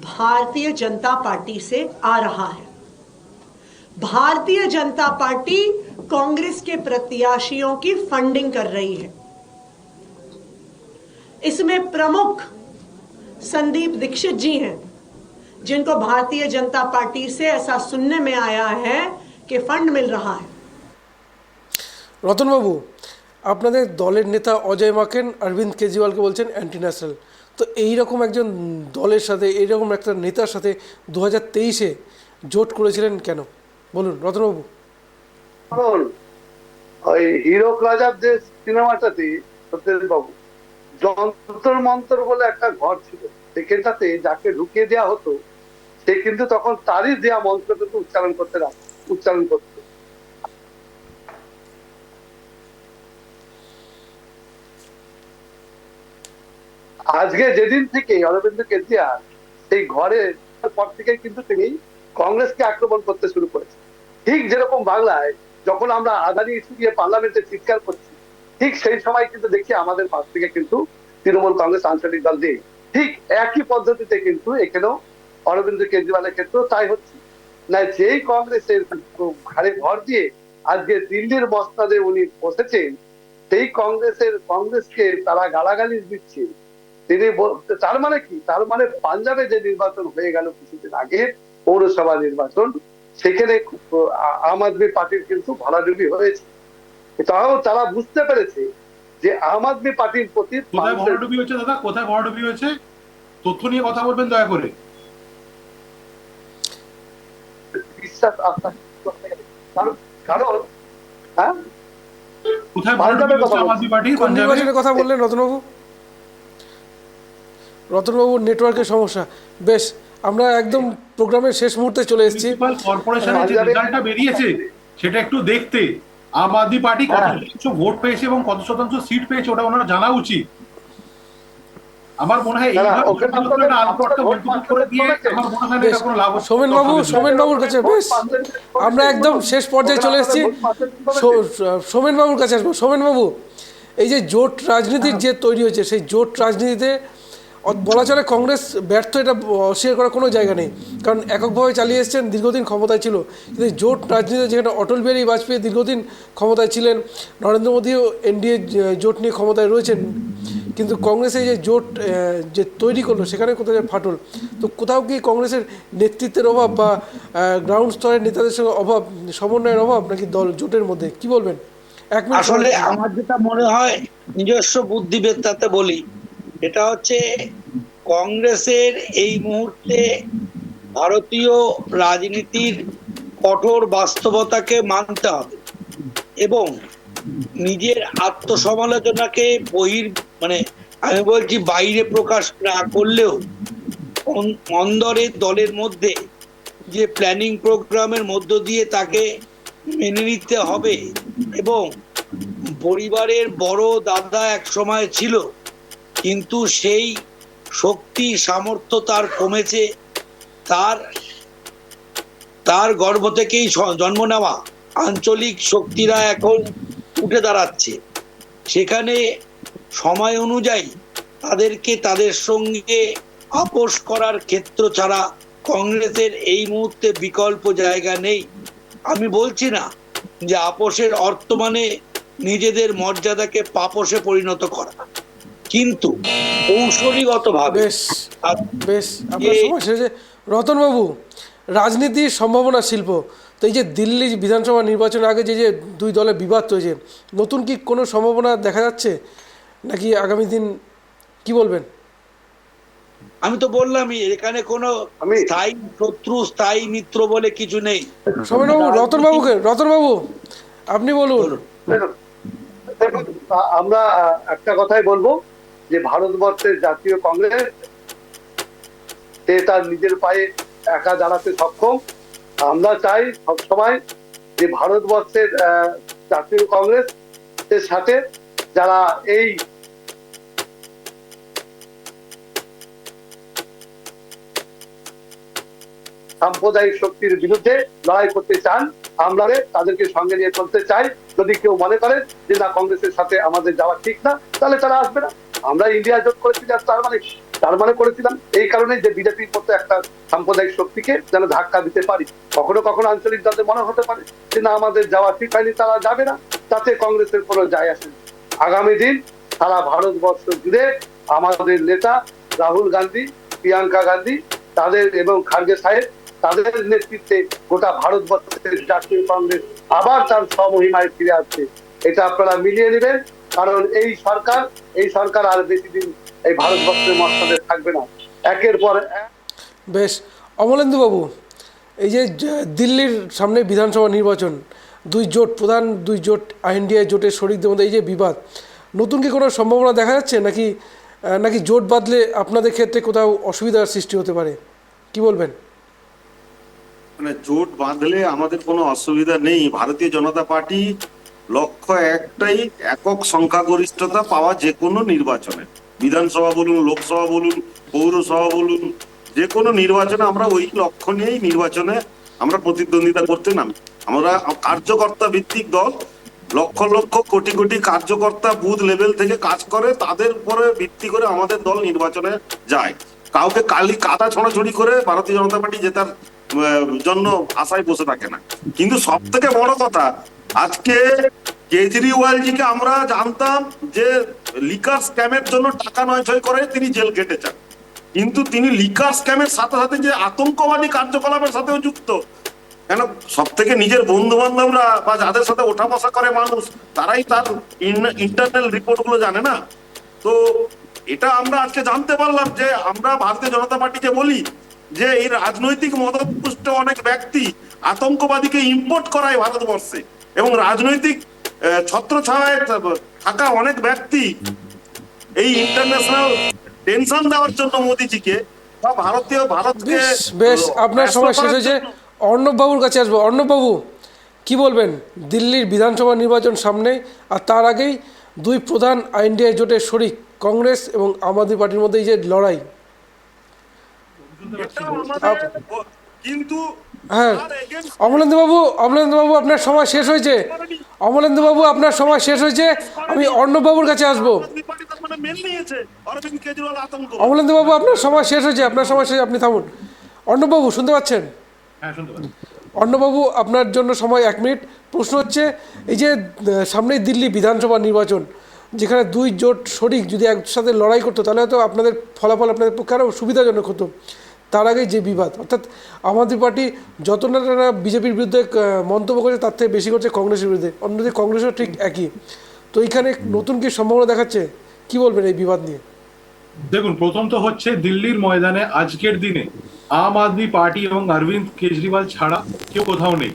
भारतीय जनता पार्टी से आ रहा है। भारतीय जनता पार्टी कांग्रेस के प्रत्याशियों की फंडिंग कर रही है। इसमें प्रमुख संदीप दीक्षित जी हैं, जिनको भारतीय जनता पार्टी से ऐसा सुनने में आया है कि फंड मिल रहा है। রতনবাবু, আপনাদের দলের নেতা অজয় মাকেন অরবিন্দ কেজরিওয়ালকে বলছেন অ্যান্টি ন্যাশনাল। তো এইরকম একজন দলের সাথে, এইরকম একটা নেতার সাথে 2023-এ জোট করেছিলেন কেন বলুন রতনবাবু। কারণ ওই হিরক রাজার যে সিনেমাটাতে সত্যজিৎ বাবু, যন্তর মন্তর বলে একটা ঘর ছিল, সেখানটাতে যাকে ঢুকিয়ে দেওয়া হতো সে কিন্তু তখন তারই দেওয়া মন্ত্রটুকু উচ্চারণ করত। আজকে যেদিন থেকে অরবিন্দ কেজরিওয়াল সেই ঘরের পর থেকে কিন্তু তিনি কংগ্রেসকে আক্রমণ করতে শুরু করেছে। ঠিক যেরকম বাংলায় যখন আমরা আদানি ইস্যু দিয়ে পার্লামেন্টে চিৎকার করছি, ঠিক সেই সময় কিন্তু দেখি আমাদের পাশ থেকে কিন্তু তৃণমূল কংগ্রেস আঞ্চলিক দল দিয়ে ঠিক একই পদ্ধতিতে কিন্তু এখানেও অরবিন্দ কেজরিওয়ালের ক্ষেত্রেও তাই হচ্ছে না। যেই কংগ্রেসের ঘাড়ে ভর দিয়ে আজকে দিল্লির মসনদে উনি বসেছেন, সেই কংগ্রেসকে তারা গালাগালি দিচ্ছে। তিনি তার মানে কি? তার মানে পাঞ্জাবে যে নির্বাচন হয়ে গেল কিছুদিন আগে, পৌরসভা নির্বাচন, সেখানে আম আদমি পার্টির কিন্তু ভরাডুবি হয়েছে। তাও তারা বুঝতে পেরেছে যে আম আদমি পার্টির প্রতি কোথায় ভরাডুবি হয়েছে দাদা, কোথায় ভরাডুবি হয়েছে? তথ্য নিয়ে কথা বলবেন দয়া করে। বিশ্বাস আস্থা কারণ হ্যাঁ কোথায় ভরাডুবি হয়েছে আম আদমি পার্টি? কোন নির্বাচনের কথা বললেন রতনবাবু? রতনবাবুর নেটওয়ার্কের সমস্যা। বেশ, আমরা একদম প্রোগ্রামের শেষ মুহূর্তে চলে এসেছি। কর্পোরেশনের যে রেজাল্টটা বেরিয়েছে সেটা একটু দেখতে, আম আদমি পার্টি কত শতাংশ ভোট পেয়েছে এবং কত শতাংশ সিট পেয়েছে ওটা ওনারা জানা উচিত। আমার মনে হয় সোমেনবাবুর কাছে, বেশ আমরা একদম শেষ পর্যায়ে চলে এসেছি। সোমেনবাবুর কাছে আসবো। সোমেনবাবু, এই যে জোট রাজনীতির যে তৈরি হয়েছে, সেই জোট রাজনীতিতে বলা চলে কংগ্রেস ব্যর্থ, এটা অস্বীকার করার কোনো জায়গা নেই, কারণ এককভাবে চালিয়ে এসেছেন, দীর্ঘদিন ক্ষমতায় ছিল। কিন্তু জোট রাজনীতিতে যেখানে অটল বিহারী বাজপেয়ী দীর্ঘদিন ক্ষমতায় ছিলেন, নরেন্দ্র মোদীও এনডিএ জোট নিয়ে ক্ষমতায় রয়েছেন, কিন্তু কংগ্রেসে যে জোট যে তৈরি করলো সেখানে কোথাও ফাটল। তো কোথাও কি কংগ্রেসের নেতৃত্বের অভাব বা গ্রাউন্ড স্তরের নেতাদের সঙ্গে অভাব, সমন্বয়ের অভাব, নাকি দল জোটের মধ্যে কি বলবেন? আসলে আমার যেটা মনে হয়, নিজস্ব বুদ্ধিবেত্তাতে বলি, এটা হচ্ছে কংগ্রেসের এই মুহূর্তে ভারতীয় রাজনীতির কঠোর বাস্তবতাকে মানতে হবে এবং নিজের আত্মসমালোচনাকে আমি বলছি বাইরে প্রকাশ না করলেও অন্দরের দলের মধ্যে যে প্ল্যানিং প্রোগ্রামের মধ্য দিয়ে তাকে মেনে নিতে হবে। এবং পরিবারের বড় দাদা এক সময় ছিল, কিন্তু সেই শক্তি সামর্থ্য তার কমেছে। তার গর্ভ থেকেই জন্ম নেওয়া আঞ্চলিক শক্তিরা এখন উঠে দাঁড়াচ্ছে। সেখানে সময় অনুযায়ী তাদেরকে তাদের সঙ্গে আপোষ করার ক্ষেত্র ছাড়া কংগ্রেসের এই মুহূর্তে বিকল্প জায়গা নেই। আমি বলছি না যে আপোষের অর্থ মানে নিজেদের মর্যাদাকে পাপসে পরিণত করা, কিন্তু কৌশলীগতভাবে বেশ বেশ আপনার সময় শেষে। রতনবাবু, রাজনীতির সম্ভাবনা শিল্প, তো এই যে দিল্লি বিধানসভা নির্বাচনের আগে যে যে দুই দলের বিবাদ হয়েছে, নতুন কি কোনো সম্ভাবনা দেখা যাচ্ছে নাকি আগামী দিন কি বলবেন? আমি তো বললামই এখানে কোনো স্থায়ী শত্রু স্থায়ী মিত্র বলে কিছু নেই। সৌমেনবাবু, রতনবাবু আপনি বলুন। দেখুন, আমরা একটা কথাই বলবো যে ভারতবর্ষের জাতীয় কংগ্রেস তার নিজের পায়ে একা দাঁড়াতে সক্ষম। আমরা চাই সবসময় যে ভারতবর্ষের জাতীয় কংগ্রেস এর সাথে যারা এই সাম্প্রদায়িক শক্তির বিরুদ্ধে লড়াই করতে চান, আমরা তাদেরকে সঙ্গে নিয়ে চলতে চাই। যদি কেউ মনে করেন যে না কংগ্রেসের সাথে আমাদের যাওয়া ঠিক না, তাহলে তারা আসবে না। আমরা ইন্ডিয়া জোট করেছিলাম, তার মানে করেছিলাম এই কারণে যে বিজেপির মতো একটা সাম্প্রদায়িক শক্তিকে যেন ধাক্কা দিতে পারি। কখনো কখনো আঞ্চলিক দলের মনে হতে পারে যে না আমাদের যাওয়া ঠিক হয়নি, তারা যাবে না, তাতে কংগ্রেসের কোনো যায় আসে না। আগামী দিন সারা ভারতবর্ষ জুড়ে আমাদের নেতা রাহুল গান্ধী, প্রিয়াঙ্কা গান্ধী তাদের এবং খার্গে সাহেব তাদের নেতৃত্বে গোটা ভারতবর্ষের জাতীয় কংগ্রেস আবার তার স্বমহিমায় ফিরে আসছে। এটা আপনারা মিলিয়ে নেবেন, কারণ এই সরকার আর বেশি দিন এই ভারতবর্ষের মর্যাদায় থাকবে না। একের পর এক। বেশ, অমলেন্দুবাবু, এই যে দিল্লির সামনে বিধানসভা নির্বাচন, প্রধান দুই জোট INDA জোটের শরিকদের মধ্যে এই যে বিবাদ, নতুন কি কোনো সম্ভাবনা দেখা যাচ্ছে নাকি জোট বাঁধলে আপনাদের ক্ষেত্রে কোথাও অসুবিধার সৃষ্টি হতে পারে, কি বলবেন? মানে জোট বাঁধলে আমাদের কোনো অসুবিধা নেই। ভারতীয় জনতা পার্টি লক্ষ্য একটাই, একক সংখ্যাগরিষ্ঠতা পাওয়া যে কোনো নির্বাচনে, বিধানসভা বলুন, লোকসভা বলুন, পৌরসভা বলুন, যে কোনো নির্বাচনে আমরা ওই লক্ষ্য নিয়েই নির্বাচনে আমরা প্রতিদ্বন্দ্বিতা করতে নামি। আমরা কার্যকর্তা ভিত্তিক দল, লক্ষ লক্ষ কোটি কোটি কার্যকর্তা বুথ লেভেল থেকে কাজ করে, তাদের উপরে ভিত্তি করে আমাদের দল নির্বাচনে যায়। কাউকে কাদা ছড়াছড়ি করে ভারতীয় জনতা পার্টি জেতার জন্য আশায় বসে থাকে না। কিন্তু সব থেকে বড় কথা, আজকে কেজরিওয়ালজিকে আমরা জানতাম যে লিকার স্ক্যামের জন্য টাকা নয়ছয় করে তিনি জেল কেটেছেন, কিন্তু তিনি লিকার স্ক্যামের সাথে সাথে যে আতঙ্কবাদী কার্যকলাপের সাথেও যুক্ত। কেন, সব থেকে নিজের বন্ধু বান্ধবরা বা যাদের সাথে ওঠা বসা করে মানুষ, তারাই তার ইন্টারনাল রিপোর্ট গুলো জানে না। তো এটা আমরা আজকে জানতে পারলাম যে আমরা ভারতীয় জনতা পার্টিকে বলি যে এই রাজনৈতিক মদতপুষ্ট অনেক ব্যক্তি আতঙ্কবাদীকে ইম্পোর্ট করায় ভারতবর্ষে, এবং রাজনৈতিক ছত্রছায়ায় থাকা অনেক ব্যক্তি এই ইন্টারন্যাশনাল টেনশন দেওয়ার জন্য মোদিজিকে বা ভারতকে। বেশ, আপনার সময় শেষ হয়েছে। অর্ণববাবুর কাছে আসবো। অর্ণববাবু, কি বলবেন? দিল্লির বিধানসভা নির্বাচন সামনে, আর তার আগেই দুই প্রধান INDA জোটের শরিক কংগ্রেস এবং আম আদমি পার্টির মধ্যে এই যে লড়াই, কিন্তু হ্যাঁ, অমলেন্দুবাবু আপনার সময় শেষ হয়েছে। অমলেন্দুবাবু আপনার সময় শেষ হয়েছে, আমি অর্ণববাবুর কাছে আসবো। অমলেন্দুবাবু আপনার সময় শেষ হয়েছে, আপনি থামুন। অর্ণববাবু শুনতে পাচ্ছেন? অর্ণববাবু, আপনার জন্য সময় 1 মিনিট। প্রশ্ন হচ্ছে, এই যে সামনেই দিল্লি বিধানসভা নির্বাচন, যেখানে দুই জোট শরিক যদি একসাথে লড়াই করতো, তাহলে হয়তো আপনাদের ফলাফল আপনাদের পক্ষে আরও সুবিধাজনক হতো। তার আগে যে বিবাদ, অর্থাৎ আম আদমি পার্টি যতটা তারা বিজেপির বিরুদ্ধে মন্তব্য করছে, তার থেকে বেশি করছে কংগ্রেসের বিরুদ্ধে, অন্যদিকে কংগ্রেসও ঠিক একই। তো এইখানে নতুন কি সম্ভাবনা দেখাচ্ছে, কি বলবেন এই বিবাদ নিয়ে? দেখুন, প্রথম তো হচ্ছে দিল্লির ময়দানে আজকের দিনে আম আদমি পার্টি এবং অরবিন্দ কেজরিওয়াল ছাড়া কেউ কোথাও নেই।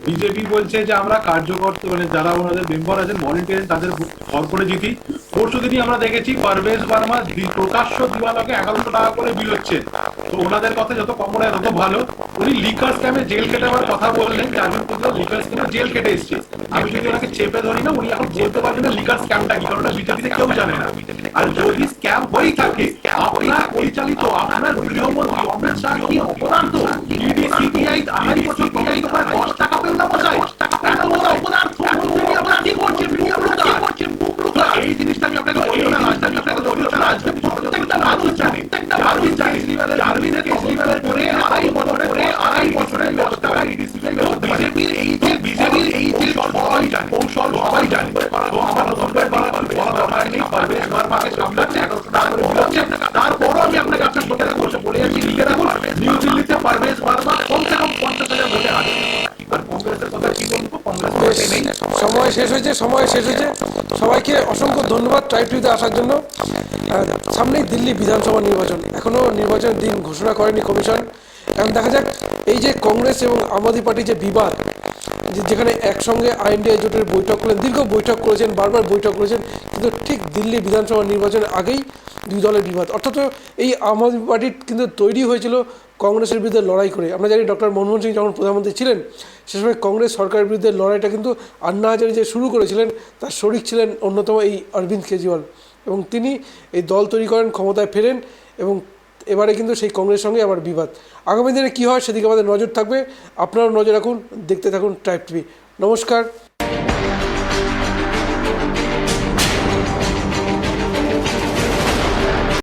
বিজেপি বলছে যে আমরা কার্যকর্তা, মানে যারা ওনাদের মেম্বার আছেন, ভলেন্টিয়ার, তাদের ভর করে জিতি। পরশু দিনই আমরা দেখেছি পারভেজ বার্মা প্রকাশ্য দিওয়ানাকে 1100 টাকা করে বিল হচ্ছে। তো ওনাদের কথা যত কম হয় তত ভালো। উনি লিকার স্ক্যামে জেল কেটে আমার কথা বললেন, চারজন লিকার স্ক্যামে জেল কেটে এসছে। আমি যদি ওনাকে চেপে ধরি না, উনি এখন বলতে পারবেন না লিকার স্ক্যামটা কি, কারণ বিজেপিতে কেউ জানে না। আর যদি স্ক্যাম হয়েই থাকে, আপনার পরিচালিত আপনার গৃহমন্ত্রী অমিত শাহ কি অপরাধ, ইডি সিবিআই আড়াই বছর 10 টাকা পেল না বসায়, এত বড় অপরাধ আপনারা কি করছেন? এই জিনিসটা আমি আপনাকে বলি না, আজকে আমি আপনাকে বলি না, আজকে প্রত্যেকটা মানুষ জানে, প্রত্যেকটা মানুষ অরবিন্দ কেজরিওয়ালের পরে আড়াই বছরের লস টাকা বিজেপির এই যে সবাই জানে কৌশল সবাই জানে তারপরও আমি আপনাকে আপনার কথাটা বলে যাচ্ছি, লিখে রাখুন, নিউ দিল্লিতে পারভেজ বার্মা কমসে কম 50,000 ভোটে হারে। আর কংগ্রেসের কথা কি বলবো, কংগ্রেস নেই। সময় শেষ হয়েছে। সবাইকে অসংখ্য ধন্যবাদ ট্রাইব টিভিতে আসার জন্য। সামনেই দিল্লি বিধানসভা নির্বাচন, এখনও নির্বাচনের দিন ঘোষণা করেনি কমিশন। এখন দেখা যাক এই যে কংগ্রেস এবং আম আদমি পার্টির যে বিবাদ, যেখানে একসঙ্গে INDA জোটের বৈঠক করলেন, দীর্ঘ বৈঠক করেছেন, বারবার বৈঠক করেছেন, কিন্তু ঠিক দিল্লি বিধানসভা নির্বাচনের আগেই দুই দলের বিবাদ। অর্থাৎ এই আম আদমি পার্টির কিন্তু তৈরি হয়েছিল কংগ্রেসের বিরুদ্ধে লড়াই করে। আমরা জানি ডক্টর মনমোহন সিং যখন প্রধানমন্ত্রী ছিলেন সে সময় কংগ্রেস সরকারের বিরুদ্ধে লড়াইটা কিন্তু আন্না হাজারে যে শুরু করেছিলেন তার শরিক ছিলেন অন্যতম এই অরবিন্দ কেজরিওয়াল, এবং তিনি এই দল তৈরি করেন, ক্ষমতায় ফেরেন, এবং এবারে কিন্তু সেই কংগ্রেসের সঙ্গে আবার বিবাদ। আগামী দিনে কী হয় সেদিকে আমাদের নজর থাকবে। আপনারাও নজর রাখুন, দেখতে থাকুন ট্রাইব টিভি। নমস্কার।